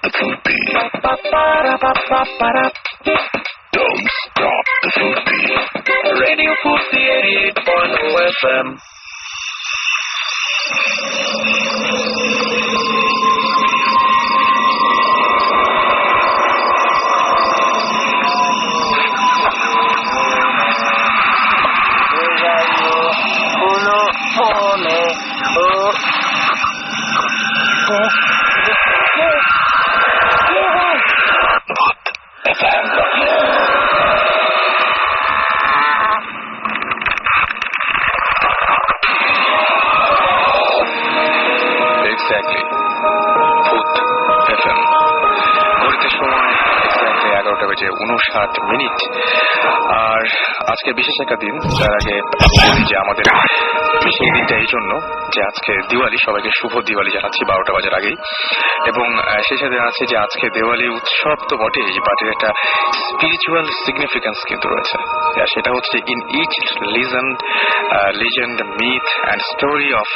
the food beat. Don't stop the food beat. Radio Fusi 88.0 FM. Minute আর আজকে বিশেষ একটা দিন। তার আগে বলি যে আমাদের বিশেষ দিনটা এই জন্য যে আজকে দিওয়ালি, সবাইকে শুভ দিওয়ালি জানাচ্ছি 12টা বাজার আগেই। এবং সেই সাথে আছে যে আজকে দিওয়ালি উৎসব তো বটেই, বাটের একটা স্পিরিচুয়াল সিগনিফিকেন্স কিন্তু রয়েছে। সেটা হচ্ছে in each legend myth and story of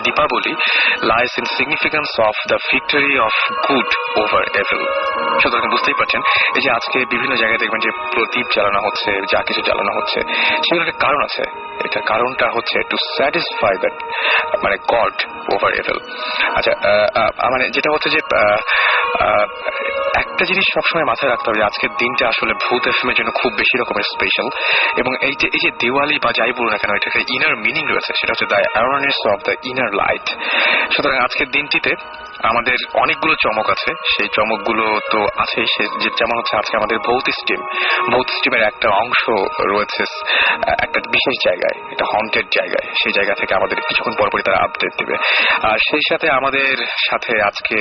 Deepavali lies in significance of the victory of good over evil. সুতরাং বুঝতেই পারছেন এই যে আজকে বিভিন্ন জায়গায় দেখবেন যে প্রদীপ জ্বালানো হচ্ছে, যা কিছু জ্বালানো হচ্ছে সেগুলোর একটা কারণ আছে। এটা কারণটা হচ্ছে টু স্যাটিসফাই দ্যাট মানে গড ওভার এভিল। আচ্ছা, মানে যেটা হচ্ছে যে একটা জিনিস সবসময় মাথায় রাখতে হবে, আজকের দিনটা আসলে ভূত এফএমের জন্য খুব বেশি রকমের স্পেশাল। এবং এই যে দিওয়ালি বা যাই বলুন না কেন, এটাকে ইনার মিনিং রয়েছে, সেটা হচ্ছে the awareness of the inner light. সুতরাং আজকের দিনটিতে আমাদের অনেকগুলো চমক আছে। সেই চমকগুলো তো আছেই, যেমন হচ্ছে আজকে আমাদের ভৌত স্টিমের একটা অংশ রয়েছে একটা বিশেষ জায়গায়, একটা হন্টেড জায়গায়। সেই জায়গা থেকে আমাদের কিছুক্ষণ পরপরই তারা আপডেট দেবে। আর সেই সাথে আমাদের সাথে আজকে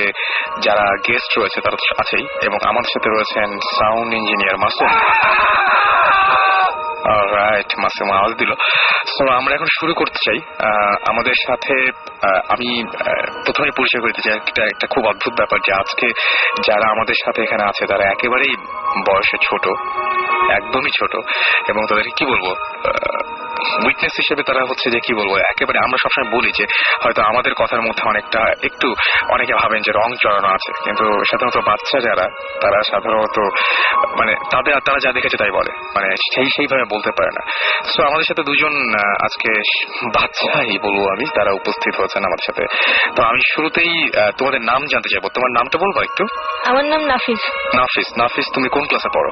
যারা গেস্ট রয়েছে তারা তো আছেই, এবং আমাদের সাথে রয়েছেন sound engineer Masum. Right, Masum আওয়াজ দিল। সো আমরা এখন শুরু করতে চাই। আমাদের সাথে আমি প্রথমে পরিচয় করতে চাই একটা খুব অদ্ভুত ব্যাপার, যে আজকে যারা আমাদের সাথে এখানে আছে তারা একেবারেই বয়সে ছোট, একদমই ছোট, এবং তাদেরকে কি বলবো, উইকনেস হিসেবে তারা হচ্ছে যে কি বলবো, একেবারে আমরা সবসময় বলি যে হয়তো আমাদের কথার মধ্যে অনেকটা একটু অনেকে ভাবেন যে রং চড়ানো আছে, কিন্তু সাধারণত বাচ্চা যারা তারা সাধারণত মানে তারা যা দেখেছে তাই বলে, মানে সেইভাবে বলতে পারে না। সো আমাদের সাথে দুজন আজকে বাচ্চাই বলবো আমি, তারা উপস্থিত হয়েছেন আমাদের সাথে। তো আমি শুরুতেই তোমাদের নাম জানতে চাইবো। তোমার নামটা বলবো একটু? আমার নাম নাফিস। নাফিস, তুমি কোন ক্লাসে পড়ো?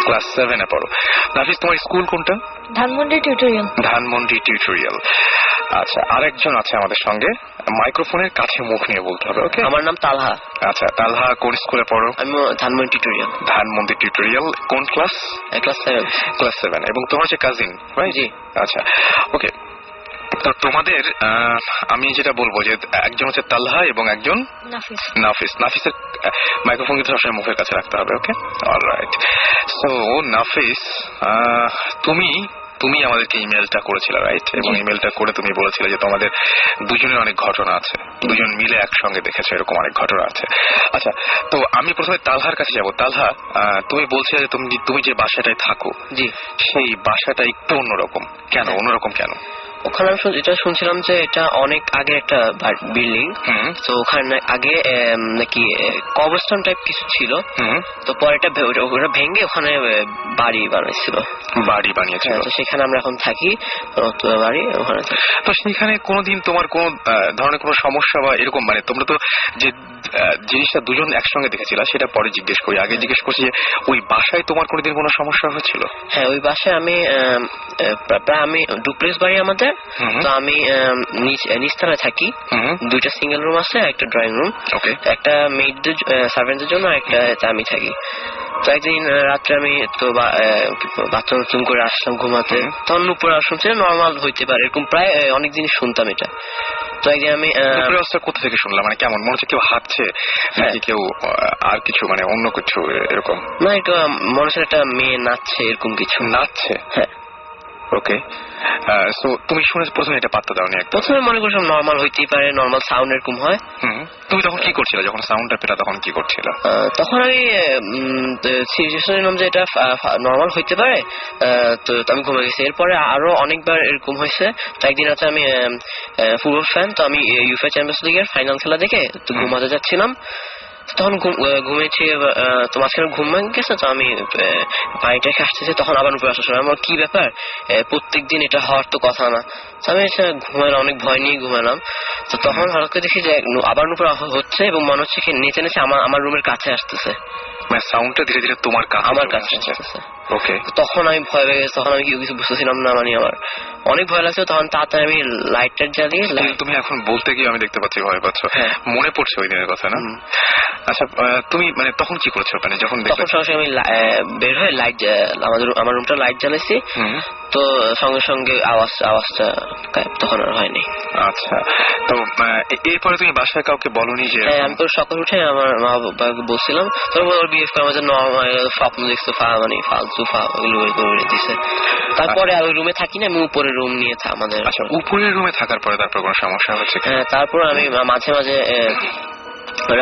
ক্লাস 7 পড়ো। নাফিস, তোমার স্কুল কোনটা? ধানমন্ডি টিউটোরিয়াল। আচ্ছা, আরেকজন আছে আমাদের সঙ্গে, মাইক্রোফোনের কাছে মুখ নিয়ে বলতে হবে। ওকে, আমার নাম তালহা। আচ্ছা, তালহা কোন স্কুলে পড়ো? আমি ধানমন্ডি টিউটোরিয়াল। কোন ক্লাস? ক্লাস 7। এবং তোমার হচ্ছে কাজিন, রাইট? জি। আচ্ছা, ওকে। তো তোমাদের আমি যেটা বলবো যে একজন হচ্ছে তালহা এবং একজন নাফিসের মাইক্রোফোন কিন্তু সবসময় মুখের কাছে রাখতে হবে। ওকে, অলরাইট। সো নাফিস, তুমি আমাদেরকে ইমেলটা করেছিলে, রাইট? এবং ইমেলটা করে তুমি বলেছিলে যে তোমাদের দুজনের অনেক ঘটনা আছে, দুজন মিলে একসঙ্গে দেখেছো, এরকম অনেক ঘটনা আছে। আচ্ছা, তো আমি প্রথমে তালহার কাছে যাবো। তালহা, তুমি বলছিলে যে তুমি যে বাসাটায় থাকো, জি, সেই বাসাটা একটু অন্যরকম। কেন অন্যরকম? কেন? ওখানে আমি এটা শুনছিলাম যে এটা অনেক আগে একটা বিল্ডিং, তো ওখানে আগে নাকি কবরস্থান টাইপ কিছু ছিল, তো পরে ওটা ভেঙে ওখানে বাড়ি বানিয়েছিল। তো সেখানে আমরা এখন থাকি, বাড়ি ওখানে। তো সেখানে কোনোদিন তোমার কোন ধরনের কোনো সমস্যা বা এরকম, মানে তোমরা তো যে জিনিসটা দুজন একসঙ্গে দেখেছিলা সেটা পরে জিজ্ঞেস করি, আগে জিজ্ঞেস করছি যে ওই বাসায় তোমার কোনোদিন কোনো সমস্যা হয়েছিল? হ্যাঁ, ওই বাসায় আমি ডুপ্লেক্স বাড়ি আমাদের, তো আমি নিচতলায় থাকি। দুইটা সিঙ্গেল রুম আছে, একটা ড্রয়িং রুম, একটা মেইডদের সার্ভেন্টদের জন্য, একটা আমি থাকি। তো একদিন রাত্রে আমি তো বাথরুম করে আসলাম ঘুমাতে, তখন উপরে শুনছি নর্মাল হইতে পারে, এরকম প্রায় অনেক জিনিস শুনতাম এটা। তো একদিন আমি কোথা থেকে শুনলাম, মানে কেমন মনে হচ্ছে কেউ হাঁটছে নাকি কেউ আর কিছু, মানে অন্য কিছু এরকম? না, এটা মনে হচ্ছে একটা মেয়ে নাচছে, এরকম কিছু। নাচছে? হ্যাঁ। ওকে, সো তুমি শুনে প্রথমে এটা পাত্তা দাওনি? প্রথমে মনে করছিলাম নর্মাল হইতেই পারে, নর্মাল সাউন্ড এরকম হয়। তুমি তখন কি করছিলে যখন সাউন্ডটা পেলা? তখন কি করছিলে? তখন আমি সিরিয়াসলি নিলাম যে এটা নর্মাল হইতে পারে, তো আমি ঘুমে গেছি। এরপরে আরো অনেকবার এরকম হয়েছে। তো একদিন আছে আমি ফুটবল ফ্যান, তো আমি ইউএফএ চ্যাম্পিয়ন্স লিগের ফাইনাল খেলা দেখে তো ঘুমাতে যাচ্ছিলাম। তখন ঘুমিয়েছি, তো মাঝখানে ঘুম ভেঙে গেছে, তো আমি পানিটা খেয়ে আসতেছি, তখন আবার উপরে আসা শুরু। আমার কি ব্যাপার, প্রত্যেকদিন এটা হওয়ার তো কথা না। তো আমি ঘুমালাম, অনেক ভয় নিয়ে ঘুমালাম। তো তখন হঠাৎ করে দেখি যে আবার উপরে হচ্ছে এবং মনে হচ্ছে কি নিচে নিচে আমার রুমের কাছে আসতেছে, মানে সাউন্ডটা ধীরে ধীরে তোমার কাছে আমার কাছে আসতেছে। ওকে, তখন আমি ভয় পেয়ে গেছি, তখন আমি কিছু বুঝতেছিলাম না, মানে আমার অনেক ভয় লাগছে। তখন তাড়াতাড়ি আমি লাইটটা জ্বালিয়ে, তুমি এখন বলতে গিয়ে আমি দেখতে পাচ্ছি ভয় পাচ্ছ। মনে পড়ছে ওই দিনের কথা না? আচ্ছা, তুমি মানে তখন কি করেছো? মানে যখন তখন সঙ্গে আমি বের হয়ে লাইট, আমার রুমটা লাইট জ্বালাইছি, তো সঙ্গে সঙ্গে আওয়াজটা তখন আর হয়নি। আচ্ছা, তো এরপরে তুমি বাসায় কাউকে বলনি যে? হ্যাঁ, আমি তো সকাল উঠে আমার মা বাবাকে বলছিলাম, তারপর ওর বিয়ে করে আমাদের স্বপ্ন দেখতো, মানে ফালতু দিছে। তারপরে ওই রুমে থাকি না, আমি উপরের রুম নিয়ে আমাদের। আচ্ছা, উপরের রুমে থাকার পরে তারপর কোনো সমস্যা হচ্ছে? হ্যাঁ, তারপর আমি মাঝে মাঝে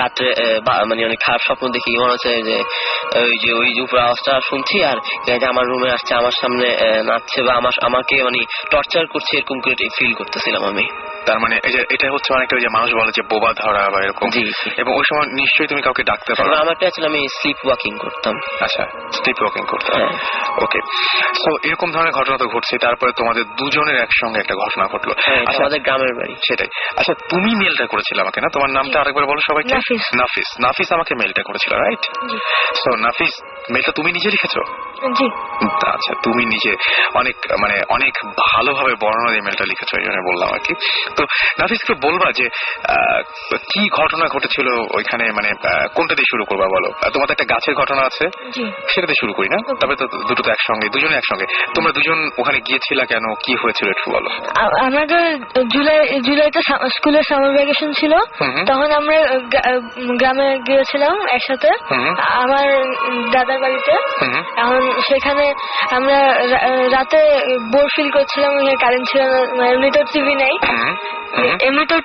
রাত্রে মানে অনেক খারাপ স্বপ্ন দেখি, মনে হচ্ছে যে ওই যে উপরে আওয়াজটা শুনছি আর আমার রুমে আসছে, আমার সামনে নাচছে বা আমাকে মানে টর্চার করছে, এরকম করে ফিল করতেছিলাম আমি। তার মানে এটা হচ্ছে অনেকটা ওই যে মানুষ বলে যে বোবা ধরা বা এরকম। এবং ওই সময় নিশ্চয়ই তুমি কাউকে ডাকতে পারো? আমারটা আসলে আমি স্লিপ ওয়াকিং করতাম। আচ্ছা, স্লিপ ওয়াকিং করতাম। ওকে, সো এরকম ধরনের ঘটনা তো ঘটছে। তারপরে তোমাদের দুজনের একসঙ্গে একটা ঘটনা ঘটলো আমাদের গ্রামের বাড়ি। সেটাই। আচ্ছা, তুমি মেলটা করেছিলে আমাকে না? তোমার নামটা আরেকবার বলো সবাইকে। নাফিস। নাফিস আমাকে মেলটা করেছিল, রাইট? সো নাফিস, মেলটা তুমি নিজে লিখেছো? জি। আচ্ছা, তুমি নিজে অনেক ভালোভাবে বর্ণনা দিয়ে মেলটা লিখেছো, এই জন্য বললাম আর কি। তো নাফিসকে বলবা যে কি ঘটনা ঘটেছিল ওইখানে, মানে কোনটা দিয়ে শুরু করবা বলো? তোমাদের একটা গাছের ঘটনা আছে, সেটা দিয়ে শুরু করি না? তবে তো দুটো তো একসঙ্গে, দুজনে একসঙ্গে। তোমরা দুজন ওখানে গিয়েছিলা কেন, কি হয়েছিল একটু বলো। আমাদের জুলাইতে স্কুলের সামার ভ্যাকেশন ছিল, তখন আমরা গ্রামে গিয়েছিলাম একসাথে আমার দাদার বাড়িতে। এখন সেখানে আমরা রাতে বোর ফিল করছিলাম, কারেন্ট ছিল না, এমনিতেও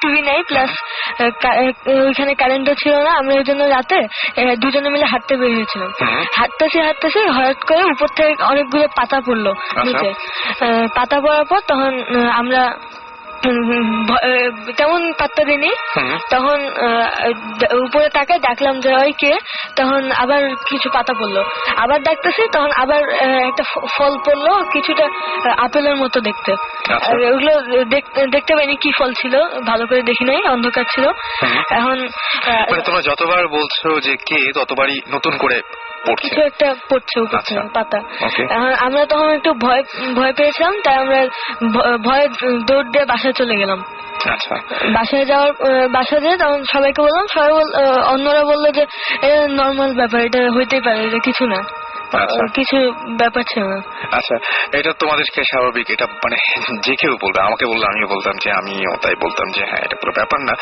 টিভি নাই, প্লাস ওইখানে কারেন্টও ছিল না। আমরা ওই জন্য রাতে দুজনে মিলে হাঁটতে বের হয়েছিলাম। হাঁটতেছি হঠাৎ করে উপর থেকে অনেকগুলো পাতা পড়লো নিচে। পাতা পড়ার পর তখন আমরা তেমন পাত্তা দিইনি। তখন উপরে তাকায় ডাকলাম যে ওই কে, তখন আবার কিছু পাতা পড়লো, আবার ডাকতেছি, তখন আবার একটা ফল পড়লো, কিছুটা আপেলের মতো দেখতে। ওগুলো দেখতে পাইনি কি ফল ছিল, ভালো করে দেখি নাই, অন্ধকার ছিল। এখন তোমরা যতবার বলছো যে কে, ততবারই নতুন করে কিছু একটা পড়ছে উপর থেকে পাতা। আমরা তখন একটু ভয় পেয়েছিলাম, তাই আমরা ভয়ে দৌড় দিয়ে বাসায় চলে গেলাম। বাসায় যেয়ে তখন সবাইকে বললাম, সবাই অন্যরা বললো যে নর্মাল ব্যাপার, এটা হইতেই পারে, এটা কিছু না, কিছু ব্যাপার ছিল না। আচ্ছা, এটা তোমাদেরকে স্বাভাবিক, এটা মানে যে কেউ বলবে, আমাকে বললে আমিও বলতাম যে, আমিও তাই বলতাম যে হ্যাঁ এটা পুরো ব্যাপার না।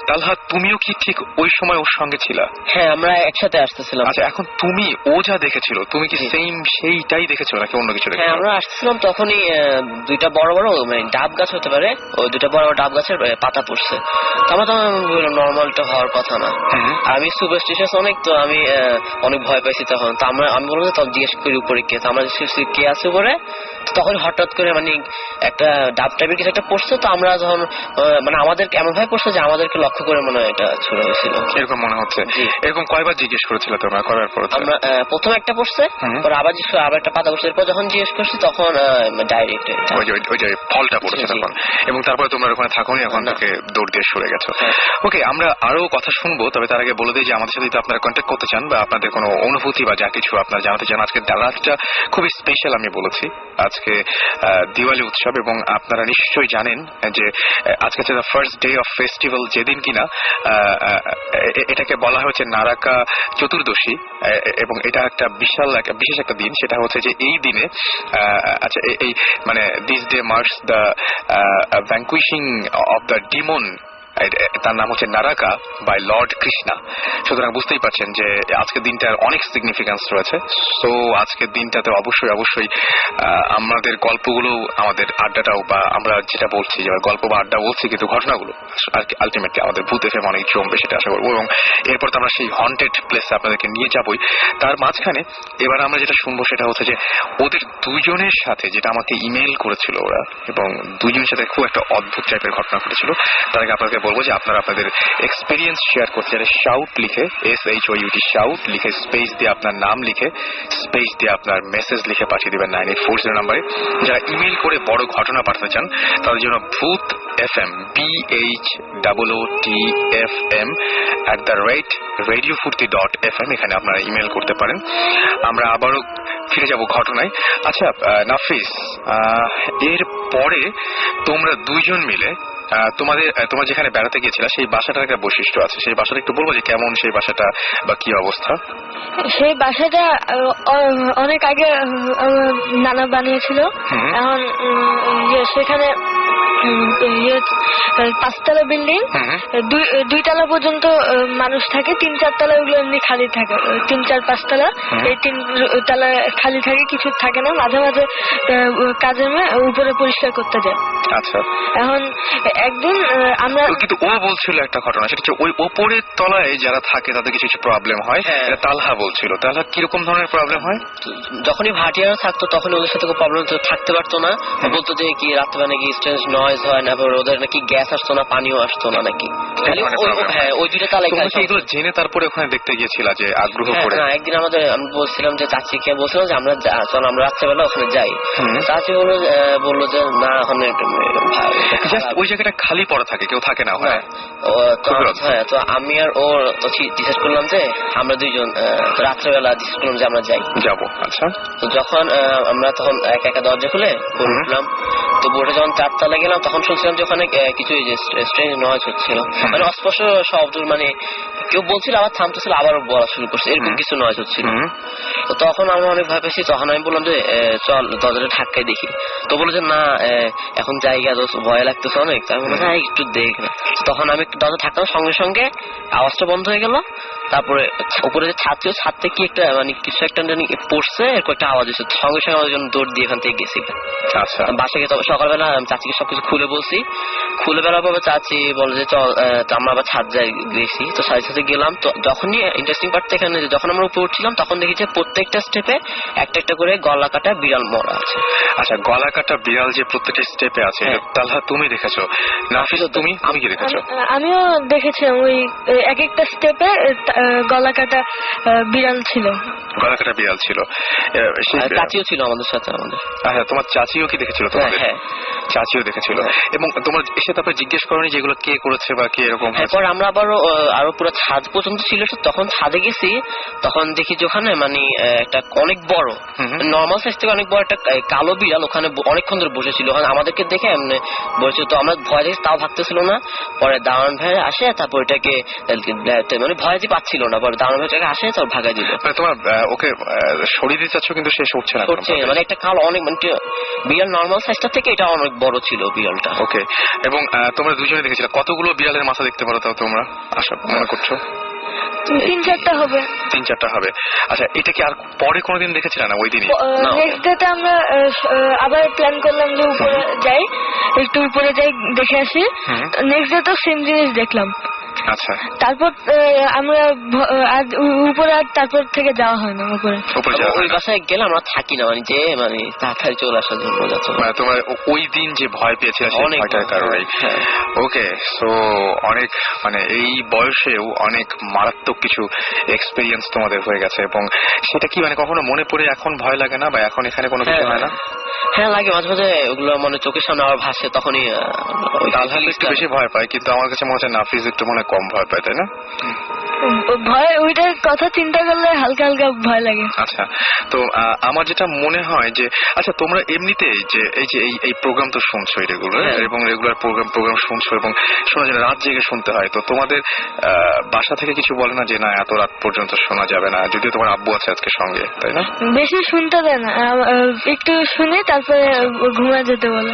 তালহা, তুমিও কি ঠিক ওই সময় ওর সঙ্গে ছিলা? হ্যাঁ, আমরা একসাথে আসতেছিলাম। আচ্ছা, এখন তুমি ও যা দেখেছিল, তুমি কি সেইটাই দেখেছো নাকি অন্য কিছু দেখেছো? হ্যাঁ, আমরা আসতেছিলাম, তখনই দুইটা বড় বড় মানে ডাব গাছ হতে পারে, ওই দুইটা বড় বড় ডাব গাছের পাতা পড়ছে। আমরা তখন বললাম নর্মালটা হওয়ার কথা না। আমি সুপারস্টিশিয়াস অনেক, তো আমি অনেক ভয় পাইছি তখন। তো আমি বললাম তখন জিজ্ঞেস করি উপরে কে, আমরা কে আছে উপরে। তখন হঠাৎ করে মানে একটা ডাব টাইপের কিছু একটা পড়ছে, তো আমরা যখন মানে আমাদের এমন ভাবে পড়ছে যে আমাদেরকে লক্ষ্য করে মনে হয় এটা ছোট হয়েছিল, এরকম মনে হচ্ছে। এরকম কয়বার জিজ্ঞেস করেছিল তোমরা? করার পর আমরা প্রথম একটা পড়ছে, পরে আবার একটা পাতা পড়ছে, এরপর যখন জিজ্ঞেস করছি তখন ডাইরেক্ট ওই যে ফলটা পড়েছে তখন। এবং তারপরে তোমরা ওখানে থাকোনি, এখন থেকে দৌড় দিয়ে সরে গেছো। ওকে, আমরা আরো কথা শুনবো, তবে তার আগে বলে দিই যে আমাদের সাথে যদি আপনারা কন্ট্যাক্ট করতে চান বা আপনাদের কোনো অনুভূতি বা যা কিছু আপনারা জানাতে চান, আজকে রাতটা খুবই স্পেশাল। আমি বলেছি আজকে দিওয়ালি উৎসব, এবং আপনারা নিশ্চয়ই জানেন যে আজকে হচ্ছে the first day of festival, যেদিন কিনা এটাকে বলা হচ্ছে নারাকা চতুর্দশী, এবং এটা একটা বিশেষ একটা দিন। সেটা হচ্ছে যে এই দিনে আচ্ছা এই মানে this day marks the vanquishing of the demon, তার নাম হচ্ছে নারাকা বাই লর্ড কৃষ্ণা। সুতরাং বুঝতেই পারছেন যে আজকের দিনটার অনেক সিগনিফিকেন্স রয়েছে। সো আজকের দিনটাতে অবশ্যই আমাদের গল্পগুলো, আমাদের আড্ডাটাও, বা আমরা যেটা বলছি যে গল্প বা আড্ডা বলছি, কিন্তু ঘটনাগুলো আলটিমেটলি আমাদের ভূত এফএম অনেক জমবে, সেটা আশা করবো। এবং এরপর তো আমরা সেই হন্টেড প্লেসে আপনাদেরকে নিয়ে যাবই। তার মাঝখানে এবার আমরা যেটা শুনবো সেটা হচ্ছে যে ওদের দুজনের সাথে, যেটা আমাকে ইমেইল করেছিল ওরা, এবং দুজনের সাথে খুব একটা অদ্ভুত টাইপের ঘটনা ঘটেছিল। তার আগে আপনাকে বলবো যে আপনারা আপনারা আপনাদের এক্সপিরিয়েন্স শেয়ার করতে চাইলে শাউট লিখে SHOUT শাউট লিখে স্পেস দিয়ে আপনার নাম লিখে স্পেস দিয়ে আপনার মেসেজ লিখে পাঠিয়ে দিবেন 9840 নাম্বারে। যারা ইমেল করে বড় ঘটনা পাঠাতে চান তাদের জন্য ভূত FM BHOOTFM @radiofurti.fm এখানে আপনারা ইমেল করতে পারেন। আমরা আবারও ফিরে যাব ঘটনায়। আচ্ছা নাফিস, এর পরে তোমরা দুইজন মিলে তোমরা যেখানে বেড়াতে গিয়েছিলা সেই বাসাটার একটা বৈশিষ্ট্য আছে, সেই বাসাটা একটু বলবো যে কেমন সেই বাসাটা বা কি অবস্থা? সেই বাসাটা অনেক আগে নানা বানিয়েছিল। এখন সেখানে 5তলা বিল্ডিং, 2 তলা পর্যন্ত মানুষ থাকে, 3-4 তলা ওগুলো এমনি খালি থাকে, 3-4-5 তলা, এই 3 তলা খালি থাকে, কিছু থাকে না। মাঝে মাঝে কাজের মেয়ে উপরে পরিষ্কার করতে যায়। আচ্ছা, এখন একদিন আমরা কিন্তু ও বলছিল একটা ঘটনা, সেটা হচ্ছে ওই ওপরের তলায় যারা থাকে তাদের কিছু কিছু প্রবলেম হয়। এটা তালহা বলছিল। তালহা কিরকম ধরনের প্রবলেম হয়? যখনই ভাটিয়ারা থাকতো তখন ওদের সাথে কোনো প্রবলেম থাকতে পারতো না। বলতো যে কি রাত্রে নাকি স্ট্রেঞ্জ নয়েজ হয় না, ওদের নাকি গ্যাস আসতো না, পানিও আসতো না নাকি। হ্যাঁ, ওই 2টা তালা এগুলো জেনে তারপরে ওখানে দেখতে গিয়েছিল যে আগ্রহ করে? একদিন আমি বলছিলাম যে চাচিকে বলছিলাম যে আমরা রাত্রেবেলা ওখানে যাই। চাচি বললো যে না, ওখানে ওই জায়গাটা খালি পড়া থাকে, কেউ থাকে না ওখানে। হ্যাঁ, তো আমি আর ওর ডিসাইড করলাম যে আমরা দুইজন রাত্রেবেলা ডিসাইড করলাম যে আমরা যাবো। আচ্ছা, তো যখন আমরা তখন একা দরজা খুলে উঠলাম, তো বোর্ডে যখন 4 তলা গেলাম তখন শুনছিলাম যে ওখানে কিছু স্ট্রেঞ্জ নয়েজ হচ্ছিল, মানে অস্পষ্ট শব্দ, মানে কেউ বলছিল আবার থামতেছিল আবার বলা শুরু করছে, এরকম কিছু নয়েজ হচ্ছিল। তো তখন আমরা অনেক ভয় পেয়েছি। তখন আমি বললাম যে চল দরজাটা ধাক্কাই দেখি। তো বললো যে না, এখন জায়গা ভয় লাগতেছে অনেক। আমি বললাম হ্যাঁ একটু দেখ না। তখন আমি দরজা ধাক্কার সঙ্গে সঙ্গে আওয়াজটা বন্ধ হয়ে গেল। তারপরে উপরে যে ছাদ থেকে একটা মানে কিছু একটা পড়ছে, এরকম একটা আওয়াজ হচ্ছে। সঙ্গে সঙ্গে আমাদের জন্য দৌড় দিয়ে এখান থেকে গেছি। আচ্ছা, বাসায় গিয়ে সকালবেলা চাচিকে সবকিছু খুলে বলছি। খুলে বেলার পর চাচি বলে যে চল আমরা আবার ছাদ যাই গেছি। তো সাথে গেলাম। তো যখনই ইন্টারেস্টিং পার্ট এখানে, যখন আমরা উপরে উঠছিলাম তখন দেখি যে প্রত্যেকটা স্টেপে একটা একটা করে গলা কাটা বিড়াল মরা আছে। আচ্ছা, গলা কাটা বিড়াল যে প্রত্যেকটা স্টেপে আছে, তাহলে তুমি দেখেছো? নাফিস, তুমি কি দেখেছো? আমিও দেখেছি, ওই এক একটা স্টেপে গলা কাটা বিড়াল ছিল। গলা কাটা বিড়াল ছিল। চাচিও ছিল আমাদের সাথে। আচ্ছা, তোমার চাচিও কি দেখেছিল? তোমাদের চাচিও দেখেছিল। এবং তোমরা এসে তারপরে জিজ্ঞেস করোনি যে এগুলো কে করেছে বা কে এরকম? এরপর আমরা আরো পুরো ছাদ পর্যন্ত ছিল। তখন ছাদে গেছি, তখন দেখি যে ওখানে মানে একটা অনেক বড় নর্মাল সাইজ থেকে অনেক বড় একটা কালো বিড়াল ওখানে অনেকক্ষণ ধরে বসেছিল। আমাদেরকে দেখে এমনি বসে, তো আমরা ভয় দেখে তাও ভাগতেছিল না। পরে দারোয়ান ভাই আসে, তারপর এটাকে মানে ভয় যে পাচ্ছিল না। পরে দারোয়ান ভাইটাকে আসে, তারপর ভাগাই দিল। তোমার ওকে সরিয়ে দিতে চাচ্ছ কিন্তু সে সরছে না। মানে একটা কালো অনেক মানে বিড়াল নর্মাল সাইজটা থেকে এটা অনেক বড় ছিল বিড়ালটা। ওকে, এবং তোমরা দুজনে দেখেছিলে কতগুলো বিড়ালের মাথা দেখতে পারো তাও তোমরা আশা মনে করছো? 3-4টা হবে। 3-4টা হবে। আচ্ছা, এটা কি আর পরে কোনোদিন দেখেছিলে না ওই দিনই? নেক্সট ডেতে আমরা আবার প্ল্যান করলাম যে উপরে যাই, একটু উপরে যাই দেখে আসি। নেক্সট ডে তো সেম জিনিস দেখলাম। আচ্ছা, তারপর আমরা উপরে আর তারপর থেকে যাওয়া হয় না উপরে। ওই বাসায় গেলে আমরা থাকি না, মানে যে মানে তাড়াতাড়ি চলে আসার জন্য যাচ্ছ। তোমার ওই দিন যে ভয় পেয়েছিল সেই ভয়টার কারণে। ওকে, সো অনেক মানে এই বয়সেও অনেক মারাত্মক কিছু এক্সপেরিয়েন্স তোমাদের হয়ে গেছে, এবং সেটা কি মানে কখনো মনে পড়ে এখন ভয় লাগে না, বা এখন এখানে কোনো কিছু হয় না? হ্যাঁ লাগে, মাঝে মাঝে ওগুলো মানে চোখের সামনে আবার ভাসে, তখনই একটু বেশি ভয় পায়। কিন্তু আমার কাছে মনে হচ্ছে নাফিস একটু মনে কম ভয় পায়, তাই না? ভয় ওইটার কথা চিন্তা করলে হালকা হালকা ভয় লাগে। আচ্ছা, তো আমার যেটা মনে হয় যে আচ্ছা তোমরা এমনিতেই যে এই প্রোগ্রাম তো শুনছো রেগুলার, এবং রেগুলার প্রোগ্রাম শুনছো এবং শোনা যায় রাত জেগে শুনতে হয়, তো তোমাদের বাসা থেকে কিছু বলে না যে না এত রাত পর্যন্ত শোনা যাবে না? যদিও তোমার আব্বু আছে আজকে সঙ্গে, তাই না? বেশি শুনতে দেয় না, একটু শুনে তারপরে ঘুমিয়ে যেতে বলে।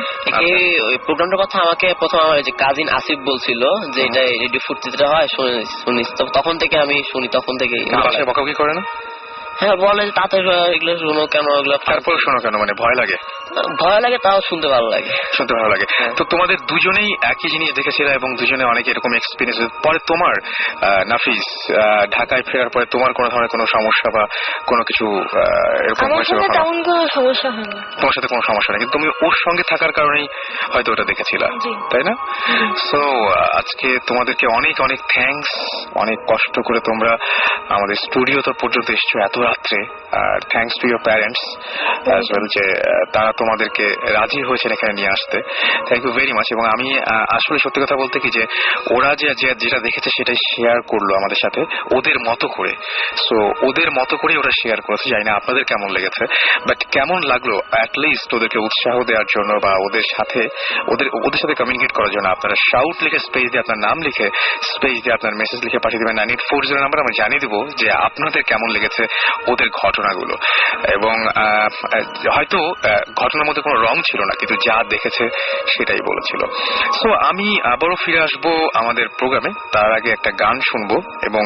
এই প্রোগ্রামটার কথা আমাকে প্রথম আমার যে কাজিন আসিফ বলছিল যে এটা রেডিও ফুর্তিতে হয়, শুনিস। তখন থেকে আমি শুনি, তখন থেকে। বাসায় বকাবকি করে না? হ্যাঁ বলে তাতে এগুলো শুনো কেন, এগুলো তারপর শোনো কেন, মানে ভয় লাগে? ভয় লাগে, তাও শুনতে ভালো লাগে। শুনতে ভালো লাগে। তো তোমাদের দুজনেই একই জিনিস দেখেছিল এবং দুজনে অনেক এরকম এক্সপিরিয়েন্স। পরে তোমার নাফিস ঢাকায় ফেরার পরে তোমার কোনো ধরনের কোনো সমস্যা বা কোনো কিছু এরকম হয়েছে? তেমন কোনো সমস্যা হয়নি। তোমার সাথে কোনো সমস্যা নেই, কিন্তু তুমি ওর সঙ্গে থাকার কারণেই হয়তো ওটা দেখেছিলা, তাই না? সো আজকে তোমাদেরকে অনেক অনেক থ্যাঙ্কস। অনেক কষ্ট করে তোমরা আমাদের স্টুডিও তো পর্যন্ত এসছো এত রাত্রে। আর thanks to your parents as well, যে তারা তোমাদেরকে রাজি হয়েছেন এখানে নিয়ে আসতে। Thank you very much. এবং আমি আসলে সত্যি কথা বলতে কি, যে ওরা যেটা দেখেছে সেটাই শেয়ার করলো আমাদের সাথে ওদের মতো করে। সো ওদের মতো করে ওরা শেয়ার করেছে। জানি না আপনাদের কেমন লেগেছে, বাট কেমন লাগলো অ্যাটলিস্ট ওদেরকে উৎসাহ দেওয়ার জন্য বা ওদের সাথে কমিউনিকেট করার জন্য আপনারা শাউট লিখে স্পেস দিয়ে আপনার নাম লিখে স্পেস দিয়ে আপনার মেসেজ লিখে পাঠিয়ে দেবেন 9840 নাম্বার। আমরা জানিয়ে দেবো যে আপনাদের কেমন লেগেছে ওদের ঘটনাগুলো। এবং হয়তো ঘটনার মধ্যে কোনো রং ছিল না, কিন্তু যা দেখেছে সেটাই বলেছিল। সো আমি আবারও ফিরে আসবো আমাদের প্রোগ্রামে। তার আগে একটা গান শুনবো এবং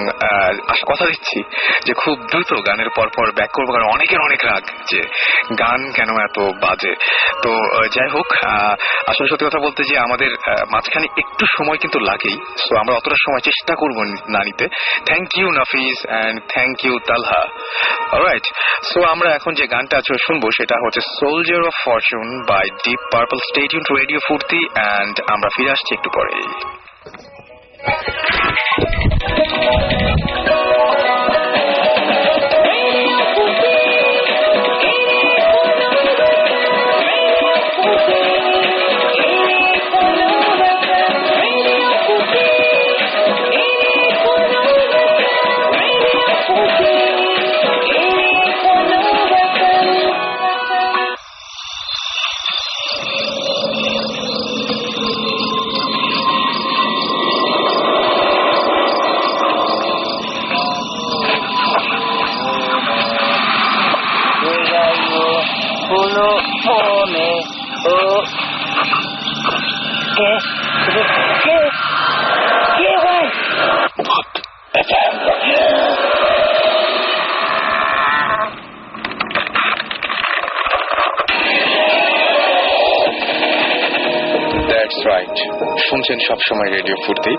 কথা দিচ্ছি যে খুব দ্রুত গানের পরপর ব্যাক করবো, কারণ অনেকের অনেক রাগ যে গান কেন এত বাজে। তো যাই হোক, আসলে সত্যি কথা বলতে যে আমাদের মাঝখানে একটু সময় কিন্তু লাগেই। সো আমরা অতটা সময় চেষ্টা করবো না নিতে। Thank you Nafis and thank you Talha. Alright, so আমরা এখন যে গানটা শুনবো সেটা হচ্ছে Soldier of Fortune by Deep Purple. Stay tune to radio Foorti, and আমরা ফিরে আসছি একটু পরে। শুনছেন সবসময় রেডিও ফুর্তি,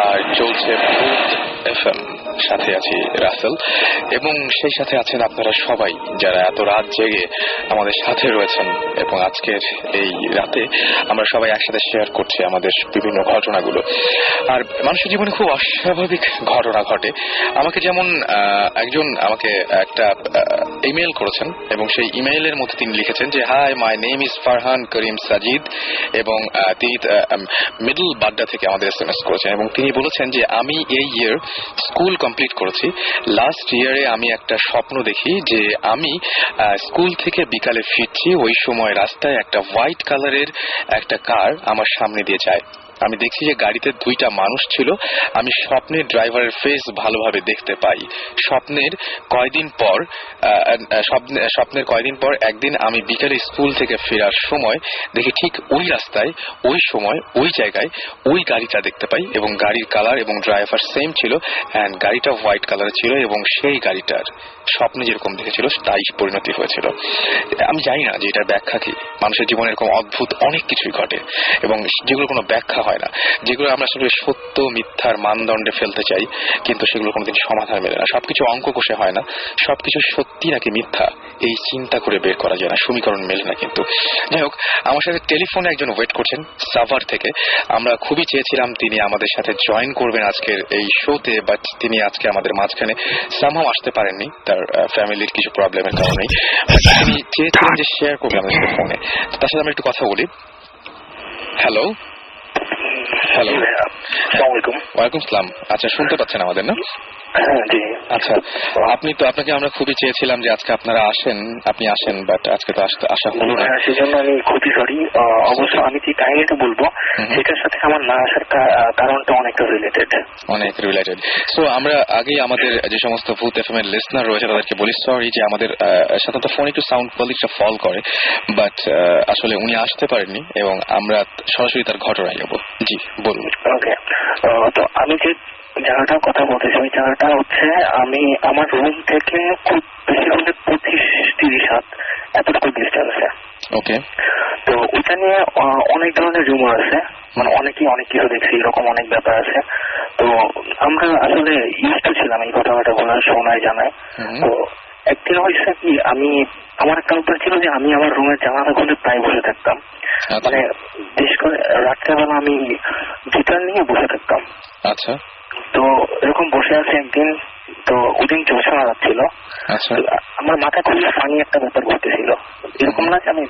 আর চলছে ভূত এফএম। সাথে আছি রাসেল, এবং সেই সাথে আছেন আপনারা সবাই যারা এত রাত জেগে আমাদের সাথে রয়েছেন। এবং আজকের এই রাতে আমরা সবাই একসাথে শেয়ার করছি আমাদের বিভিন্ন ঘটনাগুলো। আর মানুষের জীবনে খুব অস্বাভাবিক ঘটনা ঘটে। আমাকে যেমন একজন আমাকে একটা ইমেল করেছেন, এবং সেই ইমেইলের মধ্যে তিনি লিখেছেন যে hi, my name is Farhan Karim Sajid, এবং তিনি মিডল বাড্ডা থেকে আমাদের SMS করেছেন। এবং তিনি বলেছেন যে আমি এই ইয়ার স্কুল কমপ্লিট করেছি। লাস্ট ইয়ারে আমি একটা স্বপ্ন দেখি যে আমি স্কুল থেকে বিকালে ফিরছি, ওই সময় রাস্তায় একটা হোয়াইট কালারের একটা কার আমার সামনে দিয়ে যায়। আমি দেখছি যে গাড়িতে দুইটা মানুষ ছিল। আমি স্বপ্নের ড্রাইভারের ফেস ভালোভাবে দেখতে পাই। স্বপ্নের কয়দিন পর একদিন আমি বিকেলে স্কুল থেকে ফেরার সময় দেখি ঠিক ওই রাস্তায়, ওই সময়, ওই জায়গায় ওই গাড়িটা দেখতে পাই, এবং গাড়ির কালার এবং ড্রাইভার সেম ছিল, অ্যান্ড গাড়িটা হোয়াইট কালার ছিল, এবং সেই গাড়িটার স্বপ্নে যেরকম দেখেছিল তাই পরিণতি হয়েছিল। আমি জানি না যে এটার ব্যাখ্যা কি। মানুষের জীবনে এরকম অদ্ভুত অনেক কিছুই ঘটে, এবং যেগুলো কোনো ব্যাখ্যা হয় না, যেগুলো আমরা আসলে সত্য মিথ্যার মানদণ্ডে ফেলতে চাই, কিন্তু সেগুলো কোনোদিন সমাধান মেলে না। সবকিছু অঙ্ক কষে হয় না, সবকিছু সত্যি নাকি মিথ্যা এই চিন্তা করে বের করা যায় না, সমীকরণ মেলে না। কিন্তু যাই হোক, আমার সাথে টেলিফোনে একজন ওয়েট করছেন সাভার থেকে। আমরা খুবই চেয়েছিলাম তিনি আমাদের সাথে জয়েন করবেন আজকের এই শোতে, বাট তিনি আজকে আমাদের মাঝখানে সামহাও আসতে পারেননি, তার ফ্যামিলির কিছু প্রবলেমের কারণে। তিনি চেয়েছিলেন যে শেয়ার করবেন আমাদের সাথে ফোনে। তার সাথে আমরা একটু কথা বলি। হ্যালো হ্যালো, ওয়ালাইকুম সালাম। আচ্ছা, শুনতে পাচ্ছেন আমাদের না? আচ্ছা, আপনাকে আমরা খুবই চেয়েছিলাম যে আজকে আপনারা আপনি আসেন, বাট আজকে তো আসা হলো না। সেজন্য আমি খুবই সরি। অবশ্য আমি যে কাহিনীটা বলবো সেটার সাথে আমার না আসার কারণটা অনেকটা রিলেটেড। সো আমরা আগেই আমাদের যে সমস্ত ভূত এফএম এর লিসনার রয়েছে তাদেরকে বলি সরি যে আমাদের সাথে তো ফোন একটু সাউন্ড কোয়ালিটিটা ফল করে, বাট আসলে উনি আসতে পারেননি, এবং আমরা সরাসরি তার ঘটনায় যাবো। জি বলুন। ওকে, তো আমি যে জায়গাটার কথা বলতেছি ওই জায়গাটা হচ্ছে আমি আমার রুম থেকে খুব বেশি হলে 25-30 হাত এতটুকু ডিস্টেন্সে। ওকে। তো ওইটা নিয়ে অনেক ধরনের রুমার আছে, মানে অনেকেই অনেক কিছু দেখছি, এরকম অনেক ব্যাপার আছে। তো আমরা আসলে ইউজ টু ছিলাম এই কথাটা বলার, শোনায় জানায়। তো একদিন হয়েছে কি, আমার একটা অভ্যাস ছিল যে আমি আমার রুমের জানালা খুলে প্রায় বসে থাকতাম, মানে বিশেষ করে রাত্রেবেলা আমি গিটার নিয়ে বসে থাকতাম। আচ্ছা। তো এরকম বসে আছে একদিন, তো ওদিন জ্যোৎস্না রাত ছিল। আচ্ছা। আমার মাথা খুবই ফানি একটা ব্যাপার ঘটতেছিল, এরকম না যে আমি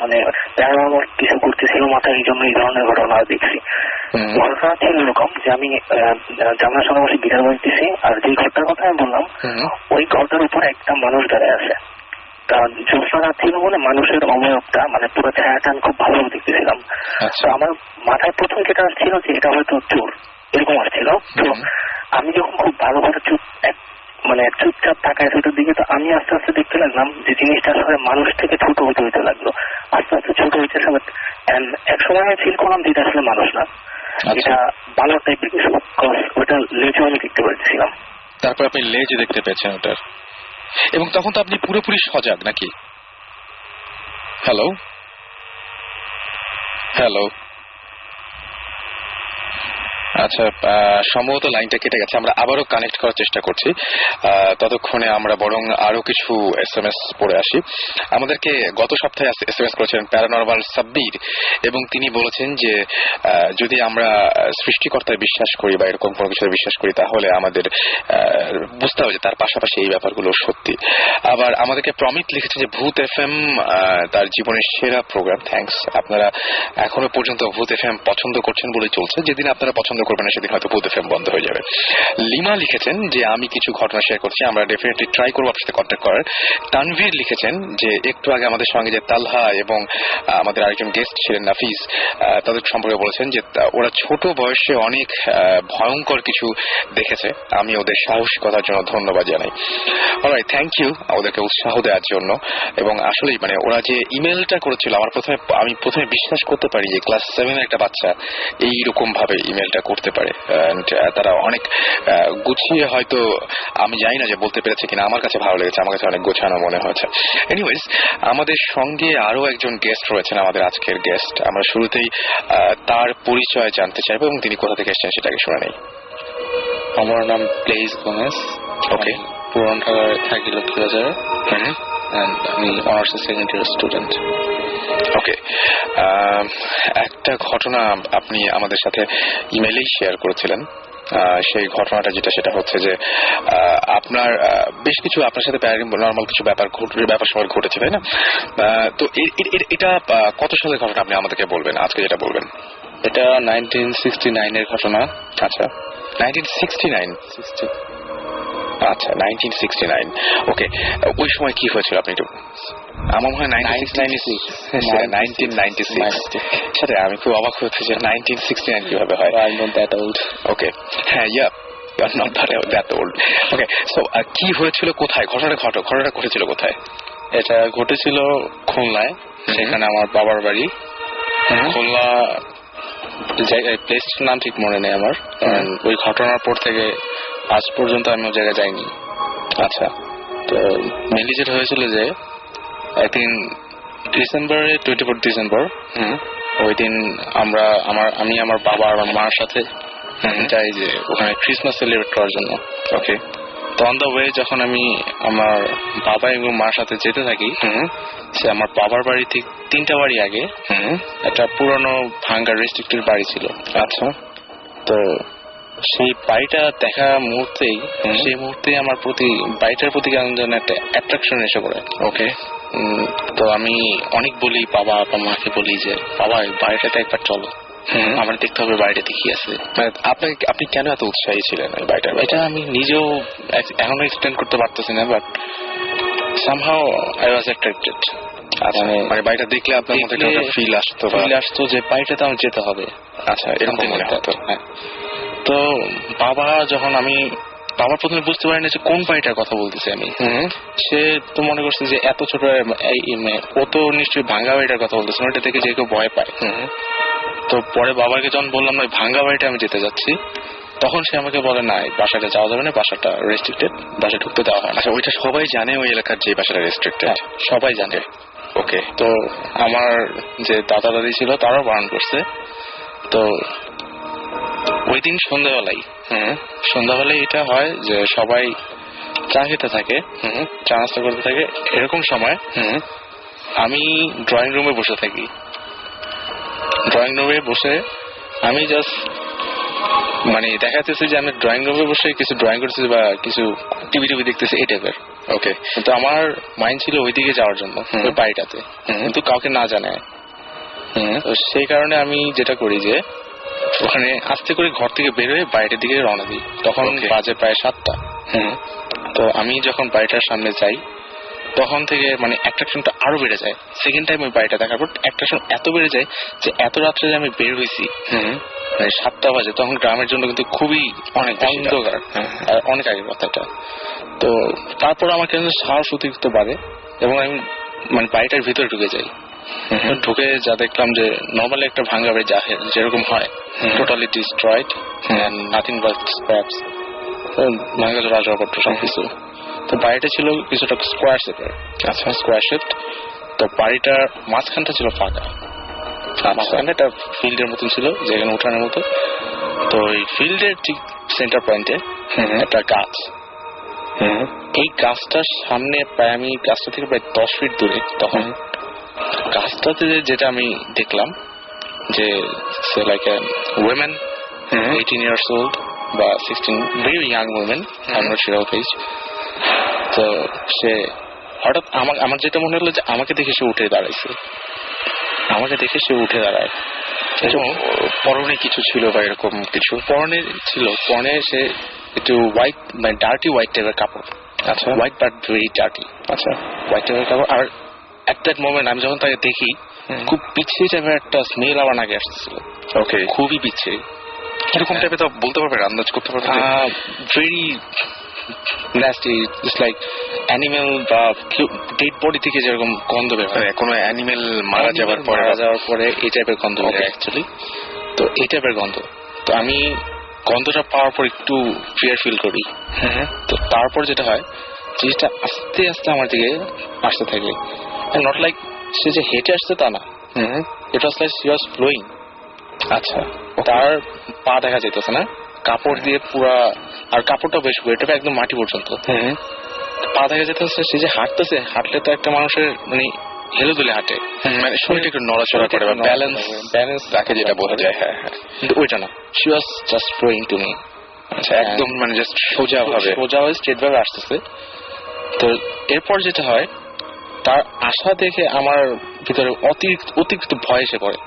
মানে প্যারানর্মাল কিছু করতেছিল মাথায়, এই জন্য এই ধরনের ঘটনা দেখছি। ঘটনা ছিল এরকম যে আমি জানার সঙ্গে বসে গিটার বাজতেছি, আর যে ঘরটার কথা আমি বললাম ওই ঘরটার উপর একটা মানুষ দাঁড়ায় আছে। কারণ জ্যোৎস্না রাত ছিল বলে মানুষের অবয়বটা মানে পুরো ছায়াটা আমি খুব ভালোভাবে দেখতেছিলাম। তো আমার মাথায় প্রথম যেটা আসছিল যে এটা হয়তো চোর, এরকম আসছিল। তো আমি যখন খুব ভালো করে চুপচাপ তাকায় সেটার দিকে, তো আমি আস্তে আস্তে দেখতে লাগলাম যে জিনিসটা আসলে মানুষ থেকে ছোট হতে লাগলো, আস্তে আস্তে ছোট হইতে সবাই। এক সময় আমি ফিল করলাম যে এটা আসলে মানুষ না, এটা বানর টাইপের কিছু, ওটা লেজও আমি দেখতে পাচ্ছিলাম। তারপর আপনি লেজ দেখতে পেয়েছেন ওটার, এবং তখন তো আপনি পুরোপুরি সজাগ নাকি? Hello hello. আচ্ছা, সম্ভবত লাইনটা কেটে গেছে, আমরা আবারও কানেক্ট করার চেষ্টা করছি। ততক্ষণে আমরা বরং আরো কিছু SMS পড়ে আসি। আমাদেরকে গত সপ্তাহে SMS করেছিলেন প্যারানরমাল সাব্বির, এবং তিনি বলেছেন যে যদি আমরা সৃষ্টিকর্তায় বিশ্বাস করি বা এরকম কোনো কিছু বিশ্বাস করি, তাহলে আমাদের বুঝতে হবে যে তার পাশাপাশি এই ব্যাপারগুলো সত্যি। আবার আমাদেরকে প্রমিত লিখেছে যে ভূত FM তার জীবনের সেরা প্রোগ্রাম, থ্যাঙ্কস। আপনারা এখনো পর্যন্ত ভূত FM পছন্দ করছেন বলে চলছে, যেদিন আপনারা পছন্দ করবেন না সেদিন হয়তো ভূত FM বন্ধ হয়ে যাবে। লিমা লিখেছেন যে আমি কিছু ঘটনা শেয়ার করছি, আমরা ডেফিনেটলি ট্রাই করবো আপনার সাথে কন্ট্যাক্ট করার। তানভীর লিখেছেন যে একটু আগে আমাদের সঙ্গে যে তালহা এবং আমাদের আরেকজন গেস্ট ছিলেন নাফিস, তাদের সম্পর্কে বলেছেন যে ওরা ছোট বয়সে অনেক ভয়ঙ্কর কিছু দেখেছে। আমি ওদের সাহসিকতার জন্য ধন্যবাদ জানাই। অলরাইট, থ্যাংক ইউ ওদেরকে উৎসাহ দেওয়ার জন্য। এবং আসলেই মানে ওরা যে ইমেলটা করেছিল, আমি প্রথমে বিশ্বাস করতে পারি যে ক্লাস 7 একটা বাচ্চা এইরকম ভাবে ইমেলটা করতে পারে। তারা অনেক গুছিয়ে, হয়তো আমি জানি না যে বলতে পেরেছে কিনা, আমার কাছে ভালো লেগেছে, আমার কাছে অনেক গোছানো মনে হয়েছে। এনিওয়েজ, আমাদের সঙ্গে আরো একজন গেস্ট রয়েছেন, আমাদের আজকের গেস্ট। আমরা শুরুতেই তার পরিচয় জানতে চাইবো এবং তিনি কোথা থেকে এসেছেন সেটাকে শুনে নেই। আমার নাম প্লেস গোমেজ। ওকে। পুরান ঢাকায় থাকি লক্ষ্মীবাজারে, আমি অনার্স সেকেন্ড ইয়ার স্টুডেন্ট। ওকে, একটা ঘটনা আপনি আমাদের সাথে ইমেইলেই শেয়ার করেছিলেন। সেই ঘটনাটা সেটা হচ্ছে যে আপনার বেশ কিছু আপনার সাথে নর্মাল কিছু ব্যাপার সময় ঘটেছে, তাই না? তো এটা কত সালের ঘটনা আপনি আমাদেরকে বলবেন আজকে যেটা বলবেন? এটা 1969 এর ঘটনা। আচ্ছা, 1969। আচ্ছা, 1969। ওকে, ওই সময় কি হয়েছিল আপনি একটু? আমার মনে হয় 1996। সাথে আমি খুব অবাক হচ্ছে যে 1969 কিভাবে হয়। I'm not that old. ওকে, হ্যাঁ, ইয়া, you are not that old. Okay, so কি হয়েছিল, কোথায় ঘটনাটা ঘটেছিল কোথায়? এটা ঘটেছিল খুলনায়, সেখানে আমার বাবার বাড়ি। খুলনা প্লেসটার নাম ঠিক মনে নেই আমার, কারণ ওই ঘটনার পর থেকে আজ পর্যন্ত আমি ওই জায়গায় যাইনি। আচ্ছা, তো মেনলি যেটা হয়েছিল যে একদিন ডিসেম্বরে 24 ডিসেম্বর, ওই দিন আমি আমার বাবা আর আমার মার সাথে যাই যে ওখানে ক্রিসমাস সেলিব্রেট করার জন্য। ওকে। তো অন দ্য ওয়ে যখন আমি আমার বাবা এবং মার সাথে যেতে থাকি, সে আমার বাবার বাড়ি ঠিক 3টা বাড়ি আগে একটা পুরনো ভাঙ্গা রেস্ট্রিক্টেড বাড়ি ছিল। আচ্ছা। তো সেই বাড়িটা দেখা সেই মুহূর্তে আমার বাড়িটার প্রতি কেমন যেন একটা অ্যাট্রাকশন এসে পড়ে। ওকে। তো আমি অনেক বলি বাবা মাকে বলি যে বাবা বাড়িটাতে একবার চলো, আমার দেখতে হবে বাড়িটাতে কি আছে। আপনি কেন এত উৎসাহী ছিলেন ওই বাড়িটার? এটা আমি নিজেও এখনো এক্সপ্লেন করতে পারতেছি না, but somehow I was attracted. মানে বাড়িটা দেখলে আপনার মধ্যে একটা ফিল আসতো যে বাড়িটাতে আমার যেতে হবে। আচ্ছা, এরকম মনে হতো। হ্যাঁ। তো বাবা প্রথমে বুঝতে পারেনি যে কোন বাড়িটার কথা বলতেছি আমি। সে তো মনে করছে যে এত ছোট, ও তো নিশ্চয়ই ভাঙ্গা বাড়িটার কথা বলতেছে, ওইটা থেকে যে কেউ ভয় পায়। তো পরে বাবাকে যখন বললাম না ভাঙ্গা বাড়িটা আমি যেতে যাচ্ছি, তখন সে আমাকে বলে না এই বাসাটা যাওয়া যাবে না, বাসাটা রেস্ট্রিক্টেড, বাসা ঢুকতে দেওয়া হয় না। আচ্ছা, ওইটা সবাই জানে ওই এলাকার যে বাসাটা রেস্ট্রিক্টেড? সবাই জানে। ওকে। তো আমার যে দাদা দাদি ছিল তারাও বারণ করছে। তো ওই দিন সন্ধ্যাবেলায় এটা হয় যে সবাই চা খেতে থাকে, চা নাস্তা করতে থাকে। এরকম সময় আমি ড্রয়িং রুমে বসে থাকি। ড্রয়িং রুমে বসে আমি জাস্ট মানে দেখাতেছি যে আমি ড্রয়িং রুমে বসে কিছু ড্রয়িং করতেছি বা কিছু টিভি দেখতেছি এই টাইপের। ওকে। কিন্তু আমার মাইন্ড ছিল ওইদিকে যাওয়ার জন্য, ওই বাড়িটাতে, কিন্তু কাউকে না জানায়। তো সেই কারণে আমি যেটা করি যে ওখানে আস্তে করে ঘর থেকে বের হয়ে বাইরের দিকে রওনা দিই। তখন বাজে প্রায় 7টা। তো আমি যখন বাড়িটার সামনে যাই তখন থেকে মানে অ্যাট্রাকশনটা আরো বেড়ে যায়। সেকেন্ড টাইম ওই বাড়িটা দেখার পর অ্যাট্রাকশন এত বেড়ে যায় যে এত রাত্রে যে আমি বের হয়েছি, মানে 7টা বাজে, তখন গ্রামের জন্য কিন্তু খুবই অনেক অন্ধকার, আর অনেক আগের কথাটা। তো তারপর আমার কেন সাহস অতিরিক্ত বাড়ে এবং আমি মানে বাড়িটার ভিতরে ঢুকে যাই। ঢুকে যা দেখলাম যে নর্মালি একটা ভাঙ্গা বাড়ি যেরকম হয়, totally destroyed, nothing but scraps, ভাঙ্গা রাজপত্র সবকিছু। তো বাড়িটা ছিল কিছুটা স্কোয়ার শেপের। আচ্ছা, স্কোয়ার শেপ। তো বাড়িটার মাঝখানটা ছিল ফাঁকা, মাঝখানে একটা ফিল্ডের মতন ছিল, যেখানে উঠানের মতো। তো এই ফিল্ডের ঠিক সেন্টার পয়েন্টে একটা গাছ। এই গাছটার সামনে প্রায় আমি গাছটা থেকে প্রায় 10 ফিট দূরে, তখন গাছটাতে যেটা আমি দেখলাম যে সে like a women 18 years old বা 16, very young women, I am not sure of age. তো সে হঠাৎ আমার যেটা মনে হলো যে আমাকে দেখে সে উঠে দাঁড়াইছে, আমাকে দেখে সে উঠে দাঁড়ায়। পরনে কিছু ছিল বা এরকম কিছু? পরনে ছিল, পরনে সে একটু হোয়াইট মানে ডার্টি হোয়াইট টাইপের কাপড়। আচ্ছা, হোয়াইট বাট ভেরি ডার্টি। আচ্ছা, হোয়াইট টাইপের কাপড়। আর এট দ্যাট মোমেন্ট আমি যখন তাকে দেখি, খুব পিছিয়ে টাইপের একটা স্মেল আমার নাকে আসতেছিল। ওকে, খুবই পিছিয়ে। কিরকম টাইপের তা বলতে পারবেন, আন্দাজ করতে পারবেন? Very nasty, just like animal বা ডেড বডি থেকে যেরকম গন্ধ বের হয়, কোনো অ্যানিমেল মারা যাওয়ার পরে এই টাইপের গন্ধ বের হয় অ্যাকচুয়ালি। তো এই টাইপের গন্ধ। তো আমি গন্ধটা পাওয়ার পর একটু ফিয়ার ফিল করি। তো তারপর যেটা হয়, জিনিসটা আস্তে আস্তে আমার দিকে আসতে থাকে। নট লাইক সে যে হেঁটে আসছে তা না, it was like she was flowing. আচ্ছা, তার পা দেখা যেতেছে না, কাপড় দিয়ে পুরা, আর কাপড়টা বেশ এটা একদম মাটি পর্যন্ত পা দেখা যেতেছে। সে যে হাঁটতেছে, হাঁটলে তো একটা মানুষের মানে হেলে দুলে হাঁটে, মানে শরীরটা একটু নড়াচড়া করে বা ব্যালেন্স রাখে, যেটা বোঝা যায়। হ্যাঁ, কিন্তু ওইটা না, she was just flowing to me. আচ্ছা, একদম মানে জাস্ট সোজা স্ট্রেট ভাবে আসতেছে। তো এরপর যেটা হয়, তার আশা দেখে আমার ভিতরে অতিরিক্ত ভয় এসে পড়ে।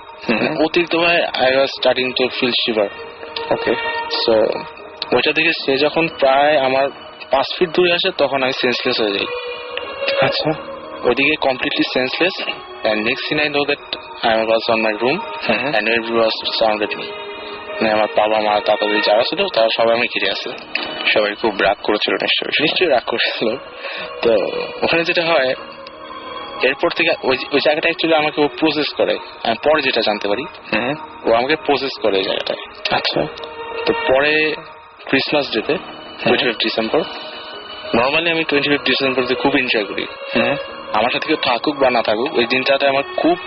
অতিরিক্ত ভয়, I was starting to feel shiver. Okay, so ওইটা দেখে সে যখন প্রায় আমার 5 ফিট দূরে আসে, তখন আমি সেন্সলেস হয়ে যাই। আচ্ছা, ওইদিকে completely senseless, and next thing I know that I was on my room and everyone was surrounded me. মানে আমার বাবা মা দাদাদি যারা ছিল তারা সবাই আমি ঘিরে আছে। সবাই খুব রাগ করেছিল নিশ্চয়ই রাগ করেছিল। তো ওখানে যেটা হয়, এরপর থেকে ওই জায়গাটা অ্যাকচুয়ালি আমাকে ও প্রসেস করে। আমি পরে যেটা জানতে পারি, ও আমাকে প্রসেস করে এই জায়গাটায়। আচ্ছা, তো পরে ক্রিসমাস ডেতে 25 ডিসেম্বর, নর্মালি আমি 25 ডিসেম্বরতে খুব এনজয় করি। আমার সাথে কেউ থাকুক বা না থাকুক, ওই দিনটাতে আমার খুব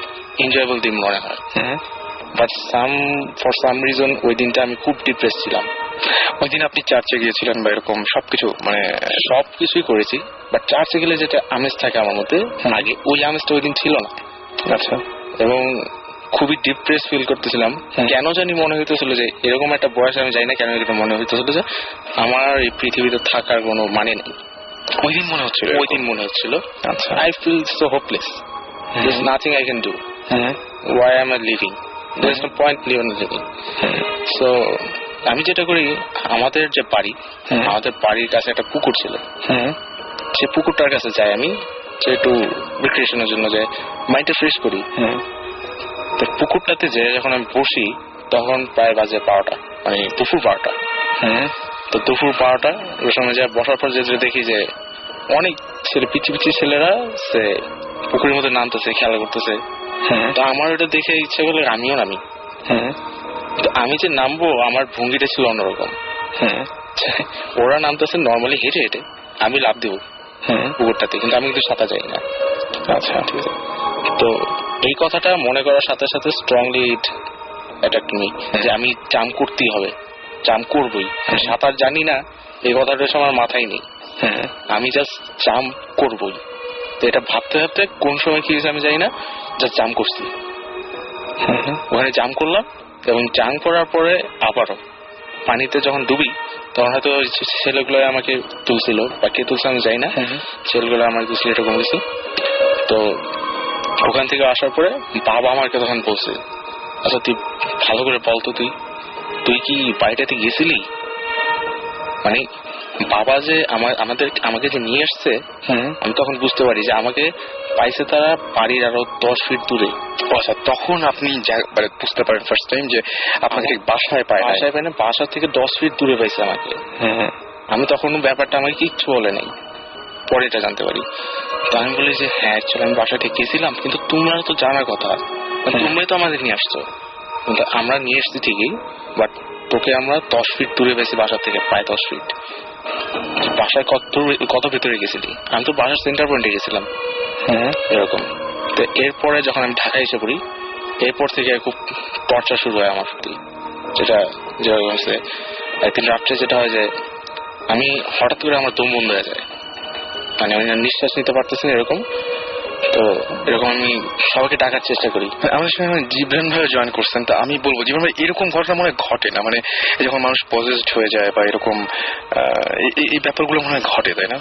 এনজয়েবল দিন মনে হয়। বাট ফর সাম রিজন ওই দিনটা আমি খুব ডিপ্রেস ছিলাম। ওই দিন আপনি চার্চে গিয়েছিলেন বা এরকম সবকিছু, মানে সবকিছুই করেছি, বাট চার্চে গেলে যেটা আমেজ থাকে আমার মধ্যে, আগে ওই আমেজটা ওই দিন ছিল না। আচ্ছা, এবং খুবই ডিপ্রেস ফিল করতেছিলাম। কেন জানি মনে হইতেছিল যে এরকম একটা বয়স, আমি জানি না কেন এটা মনে হইতেছিল যে আমার এই পৃথিবীতে থাকার কোনো মানে নেই। ওই দিন মনে হচ্ছিল আচ্ছা, I feel so hopeless, there is nothing I can do, why am I living, there is no point living. So আমি যেটা করি, আমাদের যে বাড়ি, আমাদের বাড়ির কাছে একটা পুকুর ছিল, সেই পুকুরটার কাছে যাই আমি, যে একটু রিক্রিয়েশনের জন্য যাই, মাইন্ডটা ফ্রেশ করি। তো পুকুরটাতে যে যখন আমি বসি, তখন প্রায় বাজে 12টা, মানে দুপুর 12টা। তো দুপুর 12টা ওই সময় যা বসার পর যে দেখি যে অনেক ছেলে, পিচি ছেলেরা সে পুকুরের মধ্যে নামতেছে, খেলা করতেছে। তো আমার ওটা দেখে ইচ্ছে করলে আমিও নামি। তো আমি যে নামবো, আমার ভঙ্গিটা ছিল অন্যরকম। ওরা নামতেছে নর্মালি হেঁটে হেঁটে, আমি লাফ দেবো পুকুরটাতে, কিন্তু আমি কিন্তু সাঁতার যাই না। আচ্ছা, ঠিক আছে। তো এই কথাটা মনে করার সাথে সাথে স্ট্রংলি ইট অ্যাটাক মি, যে আমি জাম্প করতেই হবে, জাম্প করবই। আমি সাঁতার জানি না এই কথাটা আমার মাথায় নেই, আমি জাস্ট জাম্প করবই। তো এটা ভাবতে ভাবতে কোন সময় কি হয়েছে আমি জানি না, জাস্ট জাম্প করছি। ওখানে জাম্প করলাম, এবং জাম্প করার পরে আবারও পানিতে যখন ডুবি, তখন হয়তো ছেলেগুলো আমাকে তুলছিল, বা কে তুলছে আমি জানি না, ছেলেগুলো আমাকে তুলছিল এরকম কিছু। তো ওখান থেকে আসার পরে বাবা আমাকে তখন বলছে, আচ্ছা তুই ভালো করে বলতো, তুই কি বাড়িটাতে গেছিলি? মানে বাবা যে আমাকে যে নিয়ে আসছে, আমি তখন বুঝতে পারি যে আমাকে পাইছে তারা বাড়ির আরো 10 ফিট দূরে। আচ্ছা, তখন আপনি বুঝতে পারেন ফার্স্ট টাইম যে আপনাকে বাসায় পায় না, বাসা থেকে 10 ফিট দূরে পাইছে আমাকে। আমি তখন ব্যাপারটা আমাকে কিচ্ছু বলে নাই, পরে এটা জানতে পারি। তো আমি বলি যে হ্যাঁ অ্যাকচুয়ালি আমি বাসা থেকে গেছিলাম, কিন্তু তোমরা তো জানার কথা, তোমরাই তো আমাদের নিয়ে আসছো। কিন্তু আমরা নিয়ে এসছি ঠিকই, বাট তোকে আমরা 10 ফিট দূরে পেয়েছি বাসা থেকে, প্রায় 10 ফিট। বাসায় কত ভেতরে গেছিলি? আমি তো বাসার সেন্টার পয়েন্টে গেছিলাম এরকম। তো এরপরে যখন আমি ঢাকা এসে পড়ি, এরপর থেকে খুব টর্চার শুরু হয় আমার প্রতি। যেরকম হচ্ছে একদিন রাত্রে যেটা হয় যে আমি হঠাৎ করে আমার দম বন্ধ হয়ে যায়, মানে আমি নিঃশ্বাস নিতে পারতেছি না এরকম। তো এরকম আমি সবাইকে ডাকার চেষ্টা করি। আমাদের সঙ্গে জীবন ভাবে জয়েন করছেন, তা আমি বলবো জীবন ভাই এরকম ঘটনা মনে হয় ঘটে না, মানে যখন মানুষ পজেসড হয়ে যায় বা এরকম এই ব্যাপারগুলো মনে হয় ঘটে, তাই না?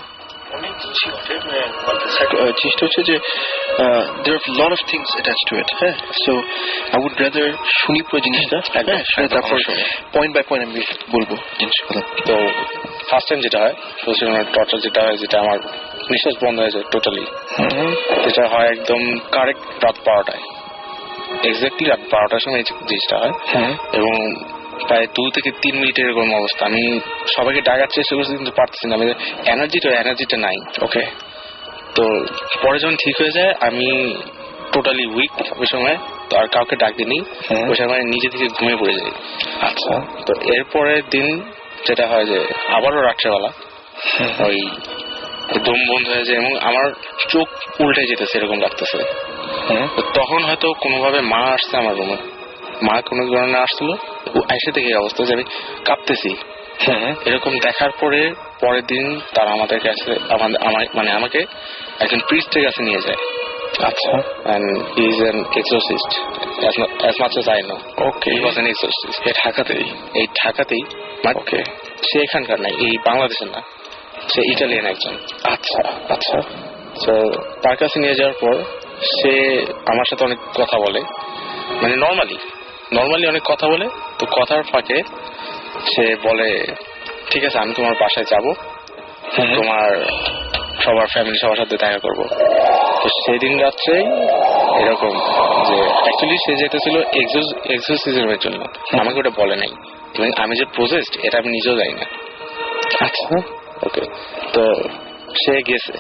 চেষ্টা হচ্ছে যে there are a lot of things attached to it, হ্যাঁ। So I would rather শুনি পুরো জিনিসটা, তারপর পয়েন্ট বাই পয়েন্ট আমি বলবো জিনিসগুলো। তো ফার্স্ট টাইম যেটা হয় টর্চার যেটা হয়, যেটা আমার নিঃশ্বাস বন্ধ হয়ে যায় টোটালি, যেটা হয় একদম কারেক্ট রাত 12টায়, এক্স্যাক্টলি রাত 12টার সময় এই জিনিসটা হয়। এবং প্রায় 2 থেকে 3 মিনিটের এরকম অবস্থা। আমি সবাইকে ডাকার চেষ্টা করছি, কিন্তু পারতেছি না, আমাদের এনার্জিটা নাই। ওকে, তো পরে যখন ঠিক হয়ে যায় আমি টোটালি উইক ওই সময়, তো আর কাউকে ডাক দিইনি, ওই সময় নিজে থেকে ঘুমিয়ে পড়ে যাই। আচ্ছা, তো এরপরের দিন যেটা হয় যে আবারও রাত্রেবেলা ওই দম বন্ধ হয়ে যায়, এবং আমার চোখ উল্টে যেতেছে এরকম লাগতেছে। তখন হয়তো কোনোভাবে মা আসছে আমার রুমে, মা কোনো কারণে আসছিল, এসে থেকে অবস্থা যে আমি কাঁপতেছি। এরকম দেখার পরে পরের দিন তারা আমাদের কাছে মানে আমাকে একজন প্রিস্টের কাছে নিয়ে যায়। আচ্ছা, and he is an exorcist as much as I know. Okay, he was an exorcist. এই ঢাকাতেই ওকে, সে এখানকার নাই, এই বাংলাদেশের না, সে ইটালিয়ান একজন। আচ্ছা আচ্ছা। তো তার কাছে নিয়ে যাওয়ার পর সে আমার সাথে অনেক কথা বলে, মানে নর্মালি অনেক কথা বলে। তো কথার ফাঁকে সে বলে ঠিক আছে আমি তোমার বাসায় যাব, তোমার সবার ফ্যামিলি সবার সাথে দেখা করব। তো সেদিন রাত্রেই এরকম যে অ্যাকচুয়ালি সে যেতেছিল এক্সোরসিজমের জন্য, আমাকে ওটা বলে নাই, এবং আমি যে প্রসেসড এটা আমি নিজেও জানি না। আচ্ছা, ওকে। তো সে গেছে,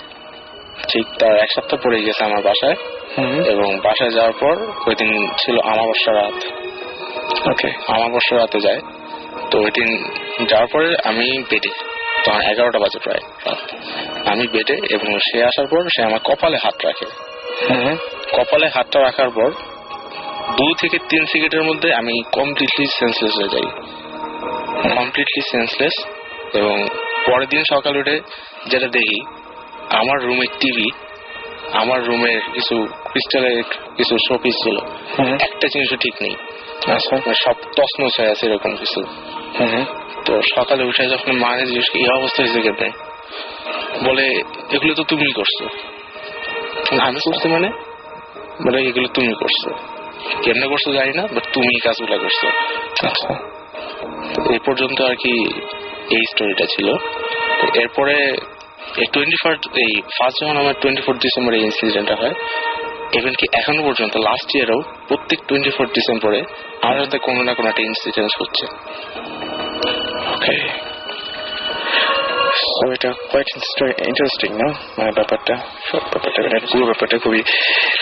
ঠিক তার 1 সপ্তাহ পরে গেছে আমার বাসায়, এবং বাসায় যাওয়ার পর ওই দিন ছিল আমাবস্যা রাত। ওকে, আমাবস্যা রাতে যায়। তো ওই দিন যাওয়ার পরে আমি বেডে, তখন 11টা বাজে প্রায় রাত, আমি বেডে, এবং সে আসার পর সে আমার কপালে হাত রাখে। কপালে হাতটা রাখার পর 2 থেকে 3 সেকেন্ডের মধ্যে আমি কমপ্লিটলি সেন্সলেস হয়ে যাই, এবং পরের দিন সকাল উঠে যেটা দেখি, আমার রুমের টিভি, আমার রুমের কিছু ক্রিস্টালের কিছু শোপিস ছিল, একটা জিনিসও ঠিক নেই, সব তছনছ হয়ে আছে এরকম কিছু। তো সকালে উঠে যখন মাকে জিজ্ঞেস করি এই অবস্থা হয়েছে কেমনে, বলে এগুলো তো তুমি করছো। আমি করছি মানে বলে এগুলো তুমি করছো, কেমনে করছো জানি না, বাট তুমি কাজগুলো করছো। আচ্ছা, এই পর্যন্ত আর কি এই স্টোরিটা ছিল। এরপরে এই ফার্স্ট যখন আমার 24 ডিসেম্বর এই ইনসিডেন্টটা হয়, ইভেন কি এখনো পর্যন্ত লাস্ট ইয়ারও প্রত্যেক 24 ডিসেম্বরে আমার সাথে কোনো না কোনো একটা ইনসিডেন্ট হচ্ছে। ওকে, সো সো এটা কোয়াইট ইন্টারেস্টিং না, মানে ব্যাপারটা পুরো ব্যাপারটা খুবই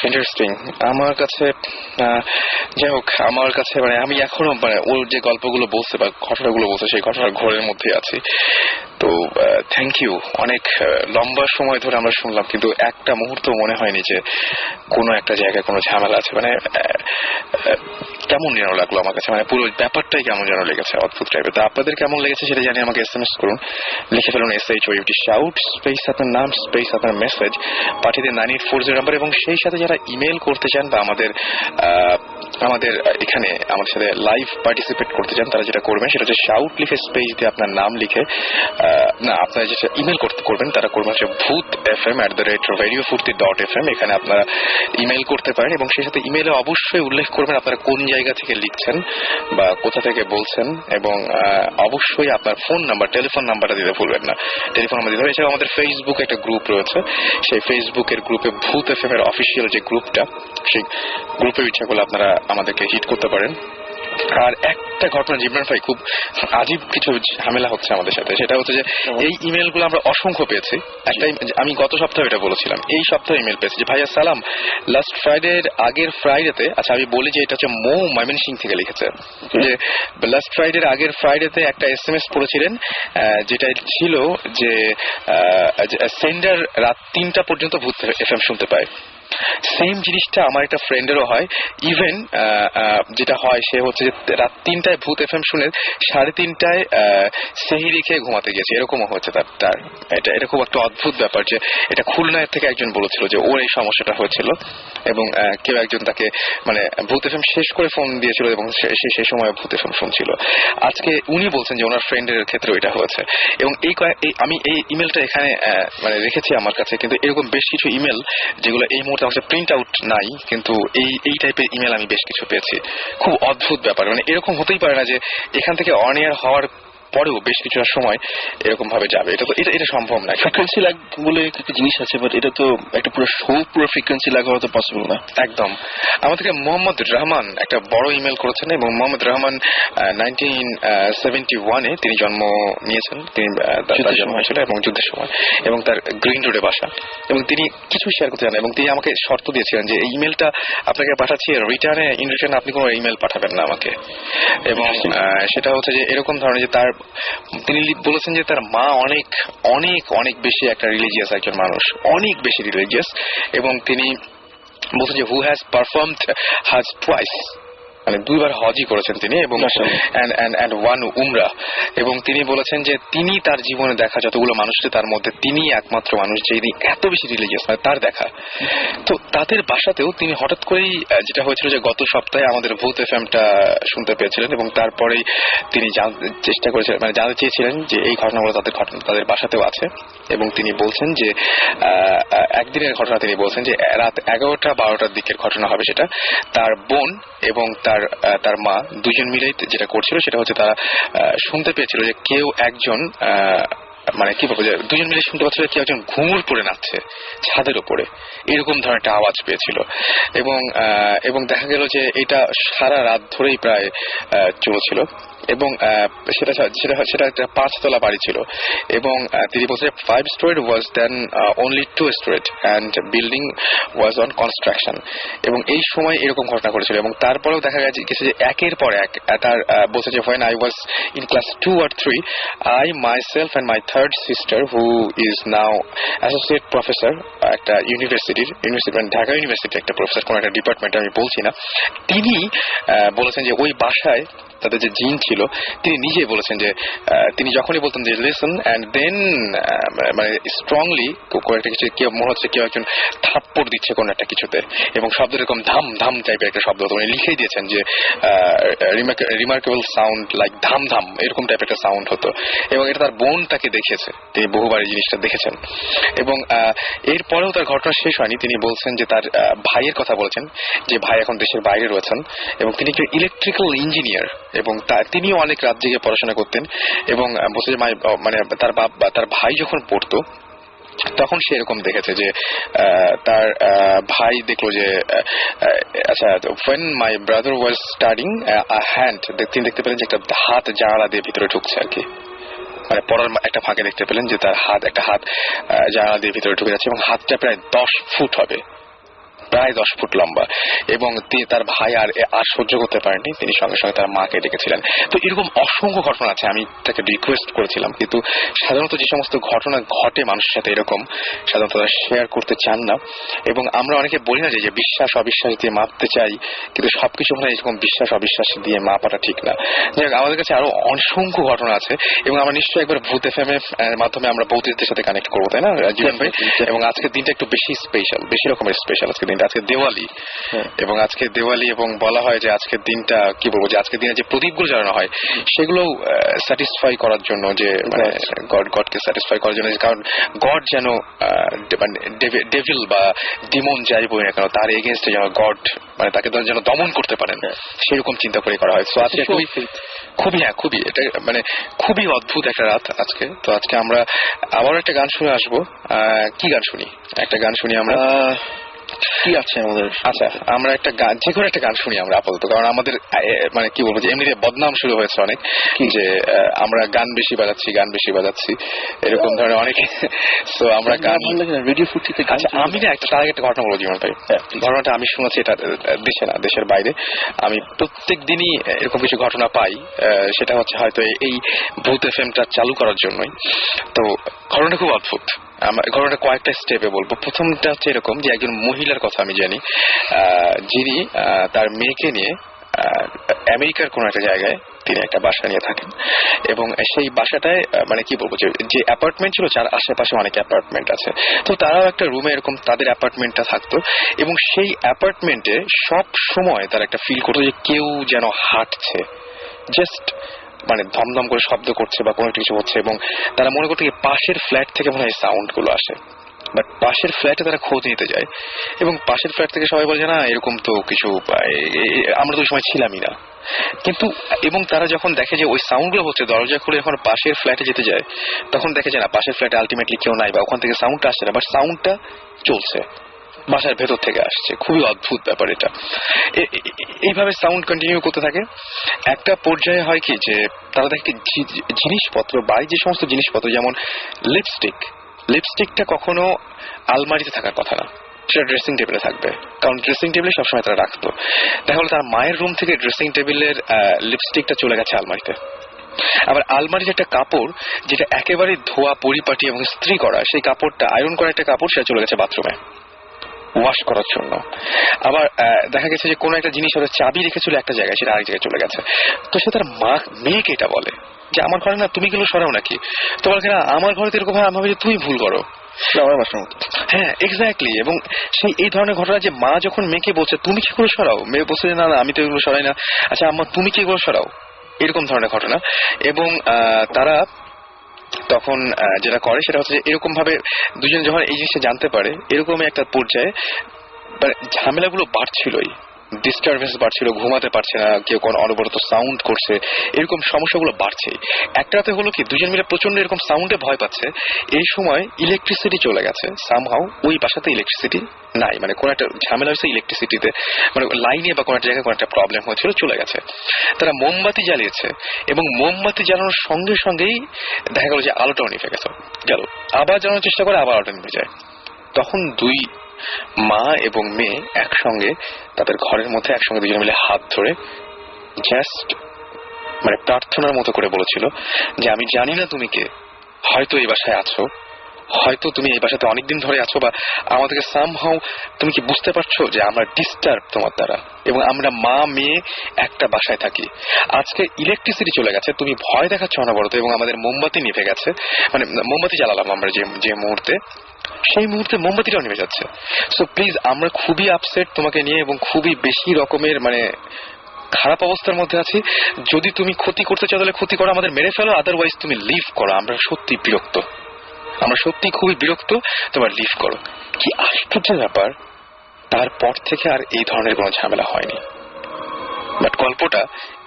ইন্টারেস্টিং আমার কাছে। যাই হোক, আমার কাছে মানে আমি এখনো মানে ওর যে গল্পগুলো বলছে বা ঘটনাগুলো বলছে সেই ঘটনার ঘোরের মধ্যে আছি। তো থ্যাংক ইউ, অনেক লম্বা সময় ধরে আমরা শুনলাম, কিন্তু একটা মুহূর্ত মনে হয়নি যে কোনো একটা জায়গায় কোনো ঝামেলা আছে। মানে কেমন যেন লাগলো আমার কাছে, মানে পুরো ব্যাপারটাই কেমন যেন লেগেছে, অদ্ভুত টাইপের। তো আপনাদের কেমন লেগেছে সেটা জানি আমাকে SMS করুন, লিখে ফেলুন SHOUT শাউট স্পেস আপনার নাম স্পেস আপনার মেসেজ, পাঠিয়ে দিন 9840 নাম্বার। এবং সেই সাথে যারা ইমেল করতে চান বা আমাদের এখানে আমাদের সাথে লাইভ পার্টিসিপেট করতে চান, তারা যেটা করবেন সেটা হচ্ছে শাউট লিখে স্পেস দিয়ে আপনার নাম লিখে, না আপনারা যেটা ইমেল করবেন তারা করবেন হচ্ছে bhutfm@radiofurti.fm। এখানে আপনারা ইমেল করতে পারেন এবং সেই সাথে ইমেলে অবশ্যই উল্লেখ করবেন আপনারা কোন জায়গা থেকে লিখছেন বা কোথা থেকে বলছেন, এবং অবশ্যই আপনার ফোন নাম্বার, টেলিফোন নাম্বারটা দিতে ভুলবেন না, টেলিফোন নাম্বার দিতে হবে। এছাড়া আমাদের ফেসবুক একটা গ্রুপ রয়েছে, সেই ফেসবুকের গ্রুপে ভূত FM এর অফিসিয়াল যে গ্রুপটা, সেই গ্রুপে ইচ্ছা করলে আপনারা আমাদেরকে হিট করতে পারেন। আর একটা ঘটনা জিবরান ভাই, খুব আজীব কিছু ঝামেলা হচ্ছে আমাদের সাথে, সেটা হচ্ছে যে এই ইমেলগুলো আমরা অসংখ্য পেয়েছি। আমি গত সপ্তাহে এটা বলেছিলাম, এই সপ্তাহে ইমেল পেয়েছি যে ভাইয়া সালাম, লাস্ট ফ্রাইডের আগের ফ্রাইডেতে, আচ্ছা আমি বলি যে এটা হচ্ছে মৌ ময়মনসিংহ থেকে লিখেছে, যে লাস্ট ফ্রাইডের আগের ফ্রাইডেতে একটা SMS পড়েছিলেন যেটা ছিল যে সেন্ডার রাত 3টা পর্যন্ত ভূত FM শুনতে পায়। সেম জিনিসটা আমার একটা ফ্রেন্ডেরও হয়। ইভেন যেটা হয় সে হচ্ছে যে রাত 3টায় ভূত FM শুনে 3:30টায় সেহরি খেয়ে ঘুমাতে গেছে, এরকমও হচ্ছে তার। এটা খুব একটা অদ্ভুত ব্যাপার যে এটা খুলনার থেকে একজন বলেছিল যে ওর এই সমস্যাটা হয়েছিল, এবং কেউ একজন তাকে মানে ভূত FM শেষ করে ফোন দিয়েছিল এবং সেই সময় ভূত FM শুনছিল। আজকে উনি বলছেন যে ওনার ফ্রেন্ডের ক্ষেত্রে এটা হয়েছে। এবং আমি এই ইমেলটা এখানে মানে রেখেছি আমার কাছে, কিন্তু এরকম বেশ কিছু ইমেল যেগুলো এই মুহূর্তে আমার প্রিন্ট আউট নাই, কিন্তু এই টাইপের ইমেল আমি বেশ কিছু পেয়েছি। খুব অদ্ভুত ব্যাপার, মানে এরকম হতেই পারে না যে এখান থেকে অন এয়ার হওয়ার পরেও বেশ কিছুটা সময় এরকম ভাবে যাবে, এটা সম্ভব না। ফ্রিকোয়েন্সি ল্যাগ বলে একটা জিনিস আছে, বাট এটা তো একটা পুরো ফ্রিকোয়েন্সি ল্যাগ হওয়া তো পসিবল না। একদম। আমাদেরকে মোহাম্মদ রহমান একটা বড় ইমেল করেছেন, এবং মোহাম্মদ রহমান 1971-এ তিনি জন্ম নিয়েছেন, তিনি তার জন্ম হয়েছিল এবং যুদ্ধের সময়, এবং তার গ্রিন রোডে বাসা, এবং তিনি কিছু শেয়ার করতে চান, এবং তিনি আমাকে শর্ত দিয়েছিলেন যে এই ইমেলটা আপনাকে পাঠাচ্ছি, ইন রিটার্নে আপনি কোনো ইমেল পাঠাবেন না আমাকে। এবং সেটা হচ্ছে যে এরকম ধরনের যে তিনি বলেছেন যে তার মা অনেক অনেক অনেক বেশি একটা রিলিজিয়াস একজন মানুষ, অনেক বেশি রিলিজিয়াস, এবং তিনি বলছেন যে হু হ্যাজ পারফর্মড হাজ টুয়াইস, মানে 2বার হজই করেছেন তিনি, এবং and one উমরা। এবং তিনি বলেছেন যে তিনি তার জীবনে দেখা যতগুলো মানুষ তার মধ্যে তিনি একমাত্র মানুষ যিনি এত বেশি রিলিজিয়াস, মানে তার দেখা। তো তাদের বাসাতেও তিনি হঠাৎ করেই যেটা হয়েছিল যে গত সপ্তাহে আমাদের ভূত FMটা শুনতে পেয়েছিলেন, এবং তারপরেই তিনি চেষ্টা করেছিলেন, মানে জানতে চেয়েছিলেন যে এই ঘটনাগুলো তাদের বাসাতেও আছে। এবং তিনি বলছেন যে একদিনের ঘটনা, তিনি বলছেন যে রাত 11টা-12টার দিকের ঘটনা হবে সেটা। তার বোন এবং তার মা দুজন মিলেই যেটা করছিল সেটা হচ্ছে তারা শুনতে পেয়েছিল যে কেউ একজন মানে কি বলবো, যে দুজন মিলে শুনতে পাচ্ছিল কেউ একজন ঘুঙুর পরে নাচছে ছাদের উপরে, এরকম ধরনের একটা আওয়াজ পেয়েছিল। এবং দেখা গেল যে এটা সারা রাত ধরেই প্রায় চলেছিল, এবং সেটা একটা 5তলা বাড়ি ছিল। এবং তিনি বলছেন 5 story was then only 2 story and building was on construction। এবং এই সময় এরকম ঘটনা ঘটেছিল, এবং তারপরেও দেখা গেছে যে একের পর এক তার বলছে যে when I was in class 2 or 3 I myself and my third sister who is now associate professor একটা ইউনিভার্সিটি ঢাকা ইউনিভার্সিটি একটা প্রফেসর, কোন একটা ডিপার্টমেন্টে আমি বলছি না, তিনি বলেছেন যে ওই বাসায় তাদের যে জিন ছিল তিনি নিজেই বলেছেন যে তিনি যখনই বলতেন যে লিসন অ্যান্ড দেন মানে স্ট্রংলি কয়েকটা কিছু কেউ মনে হচ্ছে কেউ একজন থাপ্পড় দিচ্ছে কোন একটা কিছুতে, এবং শব্দ এরকম ধাম ধাম টাইপের একটা শব্দ হতো, মানে লিখেই দিয়েছেন যে রিমার্কেবল সাউন্ড লাইক ধাম ধাম এরকম টাইপের একটা সাউন্ড হতো। এবং এটা তার বোন তাকে দেখেছে, তিনি বহুবার এই জিনিসটা দেখেছেন। এবং এরপরেও তার ঘটনা শেষ হয়নি, তিনি বলছেন যে তার ভাইয়ের কথা বলেছেন যে ভাই এখন দেশের বাইরে রয়েছেন, এবং তিনি একজন ইলেকট্রিক্যাল ইঞ্জিনিয়ার, এবং তিনিও অনেক রাত জেগে পড়াশোনা করতেন। এবং বলছে যে মানে তার ভাই যখন পড়তো তখন সে এরকম দেখেছে যে তার ভাই দেখলো যে আচ্ছা when my brother was studying a hand, তিনি দেখতে পেলেন যে একটা হাত জানালা দিয়ে ভিতরে ঢুকছে আর কি, মানে পড়ার একটা ফাঁকে দেখতে পেলেন যে তার একটা হাত জানালা দিয়ে ভিতরে ঢুকে যাচ্ছে এবং হাতটা প্রায় 10 ফুট হবে, প্রায় 10 ফুট লম্বা। এবং তার ভাই আর সহ্য করতে পারেননি, তিনি সঙ্গে সঙ্গে তার মাকে ডেকেছিলেন। তো এরকম অসংখ্য ঘটনা আছে, আমি তাকে রিকোয়েস্ট করেছিলাম, কিন্তু সাধারণত যে সমস্ত ঘটনা ঘটে মানুষের সাথে এরকম সাধারণত তারা শেয়ার করতে চান না। এবং আমরা অনেকে বলি না যে বিশ্বাস অবিশ্বাস দিয়ে মাপতে চাই, কিন্তু সবকিছু মানে এরকম বিশ্বাস অবিশ্বাস দিয়ে মাপাটা ঠিক না। যাই হোক, আমাদের কাছে আরো অসংখ্য ঘটনা আছে এবং আমরা নিশ্চয়ই একবার ভূত এফএম এর মাধ্যমে আমরা বৌদ্ধদের সাথে কানেক্ট করবো, তাই না জীবন ভাই? এবং আজকের দিনটা একটু বেশি স্পেশাল, বেশি রকমের স্পেশাল আজকের দিনটা। আজকে দিওয়ালি, এবং আজকে দিওয়ালি, এবং বলা হয় যে আজকের দিনটা কি বলবো, যে আজকের দিনে যে প্রদীপগুলো জ্বালানো হয় সেগুলো স্যাটিসফাই করার জন্য, যে মানে গডকে স্যাটিসফাই করার জন্য, কারণ গড যেন ডেভিল বা ডিমন যাই বই না কেন তার এগেনস্টে যেন গড মানে তাকে যেন দমন করতে পারেন, সেরকম চিন্তা করে করা হয়। তো আজকে খুবই এটা মানে খুবই অদ্ভুত একটা রাত আজকে। তো আজকে আমরা আবার একটা গান শুনে আসবো। কি গান শুনি? একটা গান শুনি আমরা, কি আছে আমাদের? আচ্ছা, আমরা একটা গান, যে কোনো একটা গান শুনি আমরা আপাতত, কারণ আমাদের মানে কি বলবো যে এমনিতে বদনাম শুরু হয়েছে অনেক, যে আমরা গান বেশি বাজাচ্ছি এরকম ধরনের অনেক। তো আমরা গান রেডিও ফুটিতে। আচ্ছা, আমি না তার আগে একটা ঘটনা বলবো জীবন ভাই। ঘটনাটা আমি শুনেছি, এটা দেশে না, দেশের বাইরে। আমি প্রত্যেক দিনই এরকম কিছু ঘটনা পাই, সেটা হচ্ছে হয়তো এই ভূত এফএমটা চালু করার জন্যই। তো ঘটনাটা খুব অদ্ভুত। ঘটনাটা কয়েকটা স্টেপে বলবো। প্রথমটা হচ্ছে এরকম যে একজন মহিলার কথা আমি জানি, যিনি তার মেয়েকে নিয়ে আমেরিকার কোন একটা জায়গায় তিনি একটা বাসা নিয়ে থাকেন, এবং সেই বাসাটায় মানে কি বলবো যে অ্যাপার্টমেন্ট ছিল, যার আশেপাশে অনেক অ্যাপার্টমেন্ট আছে। তো তারাও একটা রুমে এরকম তাদের অ্যাপার্টমেন্টটা থাকতো, এবং সেই অ্যাপার্টমেন্টে সব সময় তারা একটা ফিল করতো যে কেউ যেন হাঁটছে, জাস্ট মানে ধমধম করে শব্দ করছে বা কোনো কিছু হচ্ছে, এবং তারা মনে করতো যে পাশের ফ্ল্যাট থেকে মনে হয় সাউন্ড গুলো আসে। বাট পাশের ফ্ল্যাটে তারা খোঁজ নিতে যায়, এবং পাশের ফ্ল্যাট থেকে সবাই বলে না এরকম তো কিছু, আমরা তো ওই সময় ছিলামই না। কিন্তু এবং তারা যখন দেখে যে ওই সাউন্ড গুলো হচ্ছে, দরজা খুলে যখন পাশের ফ্ল্যাটে যেতে যায়, তখন দেখে যে না, পাশের ফ্ল্যাটে আলটিমেটলি কেউ নাই, বা ওখান থেকে সাউন্ডটা আসছে না, বাট সাউন্ডটা চলছে, বাসার ভেতর থেকে আসছে। খুবই অদ্ভুত ব্যাপার এটা। এইভাবে সাউন্ড কন্টিনিউ করতে থাকে। একটা পর্যায়ে হয় কি যে তারা দেখে জিনিসপত্র, বাড়ির যে সমস্ত জিনিসপত্র, যেমন লিপস্টিকটা কখনো আলমারিতে থাকার কথা না, সেটা ড্রেসিং টেবিলে থাকবে, কারণ ড্রেসিং টেবিলে সবসময় তারা রাখতো। দেখা হলো তার মায়ের রুম থেকে ড্রেসিং টেবিলের লিপস্টিকটা চলে গেছে আলমারিতে। আবার আলমারির একটা কাপড় যেটা একেবারে ধোয়া পরিপাটি এবং ইস্ত্রি করা, সেই কাপড়টা আয়রন করা একটা কাপড়, সেটা চলে গেছে বাথরুমে ওয়াশ করার জন্য। আবার দেখা গেছে যে কোনো একটা জিনিস ওরা চাবি রেখেছিল একটা জায়গায়, সেটা আরেক জায়গায় চলে গেছে। তো সে তার মেয়েকে এটা বলে যে আমার ঘরে না তুমি গুলো সরাও নাকি, তোমার না আমার ঘরে এরকম হয়, আমি ভাবি যে তুমি ভুল করো। হ্যাঁ, এক্স্যাক্টলি। এবং সেই এই ধরনের ঘটনা যে মা যখন মেয়েকে বলছে তুমি কি করে সরাও, মেয়ে বলছে না না আমি তো এগুলো সরাই না, আচ্ছা আম্মা তুমি কি করে সরাও, এরকম ধরনের ঘটনা। এবং তারা তখন যেটা করে সেটা হচ্ছে এরকম ভাবে দুজন যখন এই জিনিসটা জানতে পারে, এরকমই একটা পর্যায়ে ঝামেলাগুলো বাড়ছিলই, ডিস্টারবেন্স বাড়ছিল, ঘুমাতে পারছে না, কেউ কোনো অনবরত সাউন্ড করছে, এরকম সমস্যাগুলো বাড়ছেই। একটা রাতে হলো কি, দুজন মিলে প্রচন্ড এরকম সাউন্ডে ভয় পাচ্ছে। এই সময় ইলেকট্রিসিটি চলে গেছে সামহাউ, ওই বাসাতে ইলেকট্রিসিটি নাই, মানে কোন একটা ঝামেলা হয়েছে ইলেকট্রিসিটিতে, মানে লাইনে বা কোন একটা জায়গায় কোন একটা প্রবলেম হয়েছিল, চলে গেছে। তারা মোমবাতি জ্বালিয়েছে, এবং মোমবাতি জ্বালানোর সঙ্গে সঙ্গেই দেখা গেল যে আলোটাও নিভে গেল। আবার জ্বালানোর চেষ্টা করে, আবার আলোটা নিভে যায়। তখন দুই মা এবং মেয়ে একসঙ্গে তাদের ঘরের মধ্যে একসঙ্গে দুজন মিলে হাত ধরে জাস্ট মানে প্রার্থনার মতো করে বলেছিল যে আমি জানি না তুমি কে, হয়তো এই বাসায় আছো, হয়তো তুমি এই বাসাতে অনেকদিন ধরে আছো, বা আমাদেরকে সামহাউ তুমি কি বুঝতে পারছো যে আমরা ডিস্টার্ব তোমার দ্বারা, এবং আমরা মা মেয়ে একটা বাসায় থাকি। আজকে ইলেকট্রিসিটি চলে গেছে, তুমি ভয় দেখাচ্ছ অনবরত, এবং আমাদের মোমবাতি নিভে গেছে, মানে মোমবাতি জ্বালালাম আমরা যে মুহূর্তে, সেই মুহূর্তে মোমবাতিটাও নেমে যাচ্ছে। সো প্লিজ, আমরা খুবই আপসেট তোমাকে নিয়ে, এবং খুবই বেশি রকমের মানে খারাপ অবস্থার মধ্যে আছি। যদি তুমি ক্ষতি করতে চাও তাহলে ক্ষতি করো, আমাদের মেরে ফেলো, আদারওয়াইজ তুমি লিভ করো, আমরা সত্যি বিরক্ত, আমরা সত্যি খুবই বিরক্ত, তোমার লিভ করো। কি আশ্চর্য ব্যাপার, তারপর থেকে আর এই ধরনের কোনো ঝামেলা হয়নি। বাট গল্পটা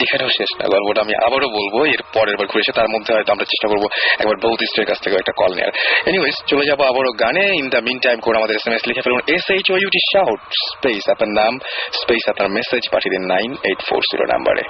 এখানেও শেষ না, গল্পটা আমি আবারও বলবো এর পরের বার ঘুরে এসে, তার মধ্যে হয়তো আমরা চেষ্টা করবো একবার বৌদ্ধিস্টের কাছ থেকে একটা কল নেওয়ার। এনিওয়েজ, চলে যাবো আবারও গানে। ইন দ্য মিন টাইম করে আমাদের SMS লিখে ফেলুন SHOUT শাউট স্পেস আপনার নাম স্পেস আপনার মেসেজ পাঠিয়ে দিন 9840 নাম্বারে।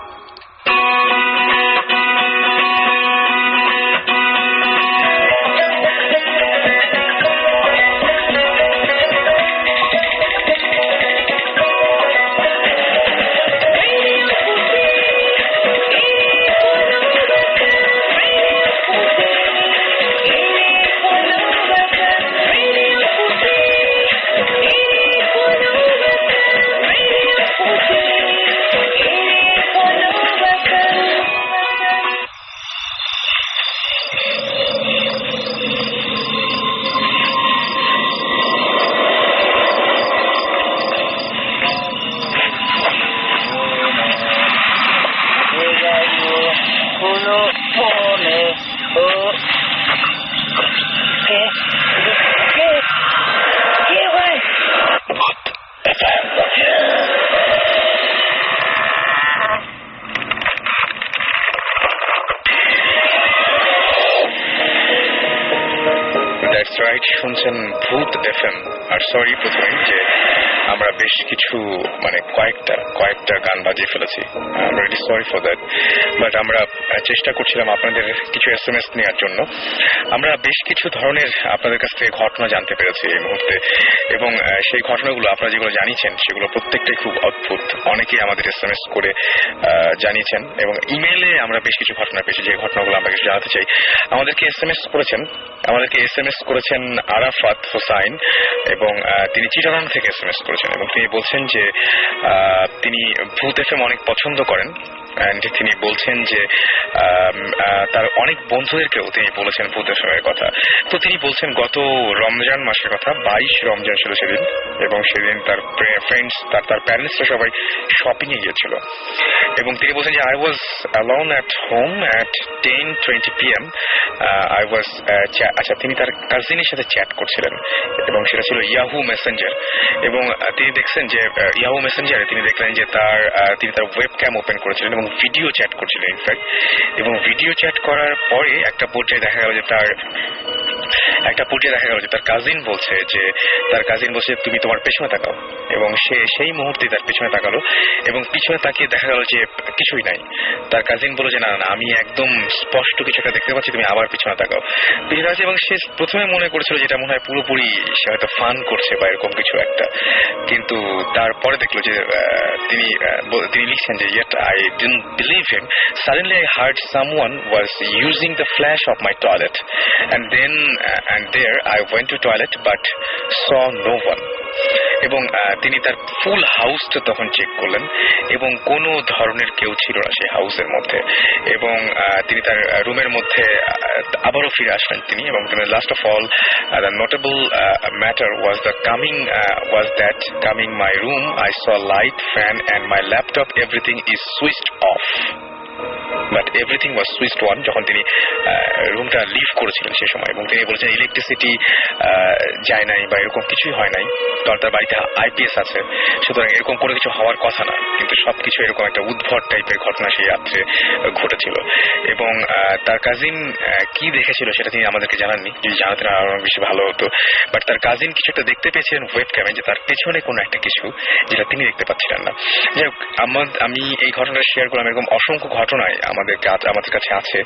দ্যাটস রাইট, শুনছেন ভূত এফএম। আর সরি প্রথমে যে আমরা বেশ কিছু মানে কয়েকটা গান বাজিয়ে ফেলেছি, I really sorry for that. But আমরা চেষ্টা করছিলাম আপনাদের কিছু SMS নেওয়ার জন্য। আমরা বেশ কিছু ধরনের আপনাদের কাছ থেকে ঘটনা জানতে পেরেছি এই মুহূর্তে, এবং সেই ঘটনাগুলো আপনারা যেগুলো জানিয়েছেন সেগুলো প্রত্যেকটাই খুব অদ্ভুত। অনেকেই আমাদের SMS করে জানিয়েছেন, এবং ইমেইলে আমরা বেশ কিছু ঘটনা পেয়েছি যে ঘটনাগুলো আমরা কিছু জানাতে চাই। আমাদেরকে SMS করেছেন আরাফাত হোসাইন, এবং তিনি চিটাগাং থেকে SMS করেছেন, এবং তিনি বলছেন যে তিনি ভূত এফএম অনেক পছন্দ করেন। তিনি বলছেন যে তার অনেক বন্ধুদেরকেও তিনি বলেছেন ভূত এফএমের কথা। তো তিনি বলছেন গত রমজান মাসের কথা, 22 রমজান ছিল সেদিন, এবং সেদিন তার ফ্রেন্ডস তার প্যারেন্টসরা সবাই শপিং এ গিয়েছিল, এবং তিনি বলছেন যে I was alone at home at 10:20 PM। আচ্ছা, তিনি তার কাজিনের সাথে চ্যাট করছিলেন, এবং সেটা ছিল ইয়াহু মেসেঞ্জার, এবং তিনি দেখছেন যে ইয়াহু মেসেঞ্জারে তিনি দেখলেন যে তিনি তার ওয়েবক্যাম ওপেন করেছিলেন এবং ভিডিও চ্যাট করছিলেন ইনফ্যাক্ট। এবং ভিডিও চ্যাট করার পরে একটা পর্যায়ে দেখা গেল যে তার কাজিন বলছে যে তুমি তোমার পেছনে তাকাও, এবং সে সেই মুহূর্তে তার পেছনে তাকালো, এবং পিছনে তাকিয়ে দেখা গেল যে কিছুই নাই। তার কাজিন বলল যে না আমি একদম স্পষ্ট কিছু একটা দেখতে পাচ্ছি, তুমি আবার পিছনে তাকাও। পিছনে আছে, এবং সে প্রথমে মনে করেছিল যেটা মনে হয় পুরোপুরি সে হয়তো ফান করছে বা এরকম কিছু একটা, কিন্তু তারপরে দেখলো যে তিনি লিখছেন যে yet I didn't believe him. Suddenly I heard someone was using the flash of my toilet, and there I went to toilet but saw no one. এবং তিনি তার ফুল হাউসটা তখন চেক করলেন, এবং কোনো ধরনের কেউ ছিল না সেই হাউসের মধ্যে, এবং তিনি তার রুমের মধ্যে আবারও ফিরে আসলেন তিনি, এবং last of all the notable matter was that coming my room I saw light, fan and my laptop, everything is switched off. But everything was switched on যখন তিনি রুমটা লিভ করেছিলেন সেই সময়, এবং তিনি বলেছেন ইলেকট্রিসিটি যায় নাই বা এরকম কিছুই হয় নাই, কারণ তার বাড়িতে IPS আছে, সুতরাং এরকম কোনো কিছু হওয়ার কথা না, কিন্তু সবকিছু এরকম একটা উদ্ভট টাইপের ঘটনা সেই রাত্রে ঘটেছিল। এবং তার কাজিন কি দেখেছিল সেটা তিনি আমাদেরকে জানাননি, যদি জানাতেন আরো বেশি ভালো হতো। বাট তার কাজিন কিছু একটা দেখতে পেয়েছিলেন ওয়েবক্যামে, যে তার পেছনে কোনো একটা কিছু যেটা তিনি দেখতে পাচ্ছিলেন না। যাই হোক, আমি এই ঘটনাটা শেয়ার করলাম। এরকম অসংখ্য ঘটনায় আমাদের কাছে আছে।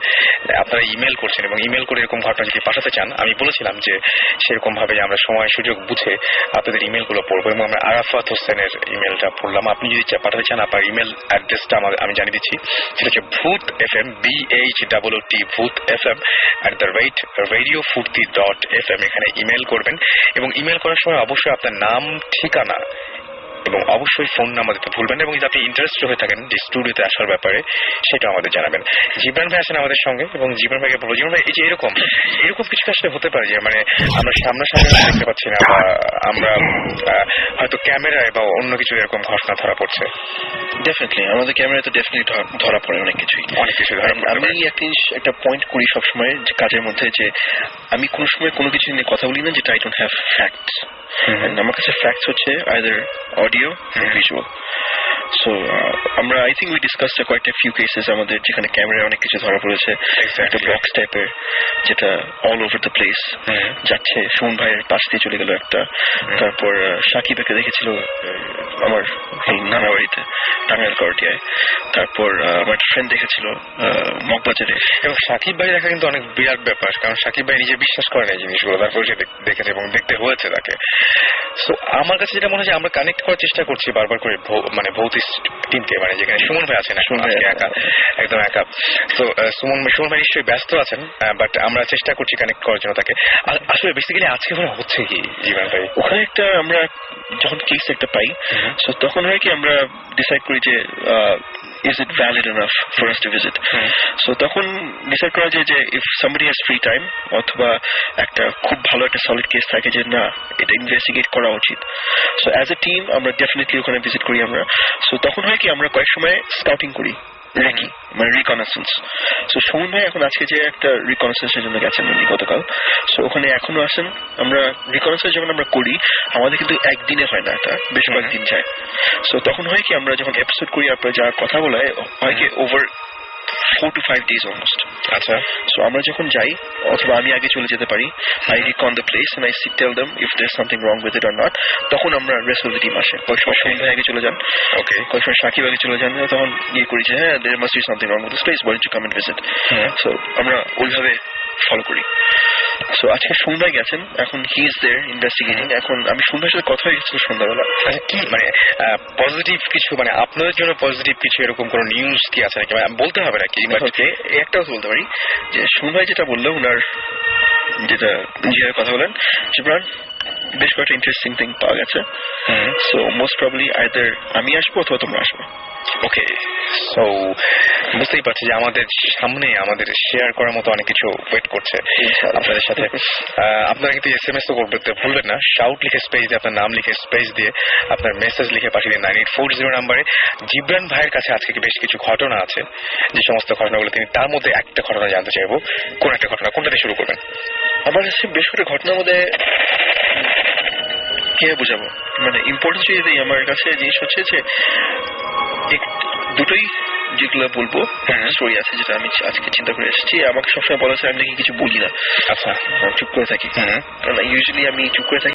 আপনারা ইমেল করছেন, এবং ইমেল করে এরকম ঘটনা যদি পাঠাতে চান, আমি বলেছিলাম যে সেরকম ভাবে আমরা সময় সুযোগ বুঝে আপনাদের ইমেলগুলো পড়বো, এবং আমরা আরাফাত হোসেনের ইমেলটা পড়লাম। আপনি যদি পাঠাতে চান আপনার ইমেল অ্যাড্রেসটা আমি জানিয়ে দিচ্ছি, সেটা হচ্ছে ভূতfm BHOOT ভূতfm @radiofurti.fm। এখানে ইমেল করবেন, এবং ইমেল করার সময় অবশ্যই আপনার নাম, ঠিকানা এবং অবশ্যই ফোন নাম্বার দিতে ভুলবেন না, এবং যদি আপনি ইন্টারেস্টেড হয়ে থাকেন যে স্টুডিওতে আসার ব্যাপারে সেটা আমাদের জানাবেন। জীবন ভাই আছেন আমাদের সঙ্গে, এবং জীবন ভাইকে বলবো, জীবন ভাই এই যে এরকম কিছু আসলে হতে পারে যে মানে আমরা সামনাসামনি দেখতে পাচ্ছি না, বা আমরা হয়তো ক্যামেরায় বা অন্য কিছু এরকম ঘটনা ধরা পড়ছে। ডেফিনেটলি আমাদের ক্যামেরায় তো ডেফিনেটলি ধরা পড়ে অনেক কিছুই। আমি একটা পয়েন্ট করি সবসময় যে কাজের মধ্যে, যে আমি কোনো সময় কোনো কিছু নিয়ে কথা বলি না যেটা আই ডোন্ট হ্যাভ ফ্যাক্টস। আমার কাছে ফ্যাক্টস হচ্ছে either audio or visual. So আমরা I think we discussed quite a few cases আমাদের যেখানে ক্যামেরায় অনেক কিছু ধরা পড়েছে, একটা বক্স টাইপের যেটা অল ওভার দ্য প্লেস যাচ্ছে, সুমন ভাইয়ের পাশ দিয়ে চলে গেল একটা, তারপর সাকিবকে দেখেছিল আমার নানা বাড়িতে টাঙ্গাইল করটিয়ায়, তারপর আমার ফ্রেন্ড দেখেছিল মগবাজারে। এবং সাকিব ভাই দেখা কিন্তু অনেক বিরাট ব্যাপার, কারণ সাকিব ভাই নিজে বিশ্বাস করেন এই জিনিসগুলো, তারপর সে দেখেছে এবং দেখতে হয়েছে তাকে। সো আমার কাছে যেটা মনে হয় আমরা কানেক্ট করার চেষ্টা করছি বারবার করে, মানে ভৌতিক টিমকে, মানে যেখানে সুমন ভাই আছেন একদম একা। তো সুমন ভাই নিশ্চয়ই ব্যস্ত আছেন, বাট আমরা চেষ্টা করছি কানেক্ট করার জন্য তাকে। আসলে বেসিক্যালি আজকে মনে হচ্ছে কি জীবন ভাই, ওখানে একটা আমরা যখন কেস একটা পাই, সো তখন হয় কি আমরা ডিসাইড করি যে is it valid enough for us to visit? So তখন ডিসাইড করা যায় যে if somebody has free time অথবা একটা খুব ভালো একটা সলিড কেস থাকে যে না এটা ইনভেস্টিগেট করা উচিত, সো অ্যাজ এ টিম আমরা ডেফিনেটলি ওখানে ভিজিট করি আমরা। সো তখন হয় কি আমরা কয়েক সময় স্কাউটিং করি রেকি মানে রিকনেসেন্স। সো সুমন ভাই এখন আজকে যে একটা রিকনেসেন্সের জন্য গেছেন উনি গতকাল, সো ওখানে এখনো আসেন। আমরা রিকনেসেন্স যখন আমরা করি আমাদের কিন্তু একদিনে হয় না, এটা বেশ কয়েকদিন যায়। সো তখন হয় কি আমরা যখন এপিসোড করি আপনার যা কথা বলা হয় কি ওভার 4 to 5 days অলমোস্ট। আচ্ছা, সো আমরা যখন যাই অথবা আমি আগে চলে যেতে পারি, I reckon the place and I tell them if there something wrong with it or not, তখন আমরা রেস্ট অফ দ্য টিম আসে। কয়েক সময় সুমন ভাই আগে চলে যান, ওকে, কয়েক সময় সাকিব আগে চলে যান, তখন ইয়ে করি যে হ্যাঁ there must be something wrong with this place, why don't you come and visit. So আমরা ওইভাবে ফলো করি। সো আজকে সুমন ভাই গেছেন, এখন হি ইজ দেয়ার ইনভেস্টিগেটিং। এখন আমি সুমন ভাইয়ের সাথে কথা হয়ে গেছিল সন্ধ্যাবেলা। আচ্ছা, কি মানে পজিটিভ কিছু, মানে আপনাদের জন্য পজিটিভ কিছু এরকম কোন নিউজ কি আছে নাকি? বলতে হবে নাকি? ওকে, একটা কথা বলতে পারি যে সুমন ভাই যেটা বললো, ওনার যেটা নিজের কথা বলেন, জিবরান বেশ কয়েকটা ইন্টারেস্টিং থিং পাওয়া গেছে। সো মোস্ট প্রবলি আইদার আমি আসবো অথবা তোমরা আসবে। ওকে, সো বুঝতেই পারছি যে আমাদের সামনে আমাদের শেয়ার করার মতো অনেক কিছু ওয়েট করছে আপনাদের সাথে। আপনারা কিন্তু SMS তো করতে ভুলবেন না, শাউট লিখে স্পেস দিয়ে আপনার নাম লিখে স্পেস দিয়ে আপনার মেসেজ লিখে পাঠিয়ে দিন 9840 নাম্বারে। জিবরান ভাইয়ের কাছে আজকে বেশ কিছু ঘটনা আছে, যে সমস্ত ঘটনাগুলো তিনি, তার মধ্যে একটা ঘটনা জানতে চাইবো। কোন একটা ঘটনা, কোনটা দিয়ে শুরু করবেন? আমার কাছে বেশ কয়েকটা ঘটনার মধ্যে কে বুঝাবো, মানে ইম্পর্টেন্স যদি আমার কাছে জিনিস হচ্ছে যে দুটোই যেগুলো বলবো স্টোরি আছে যেটা আমি আজকে চিন্তা করে এসেছি। আমাকে সবসময় বলা হচ্ছে আমি নাকি কিছু বলি না, আচ্ছা চুপ করে থাকি, কারণ ইউজুয়ালি আমি চুপ করে থাকি।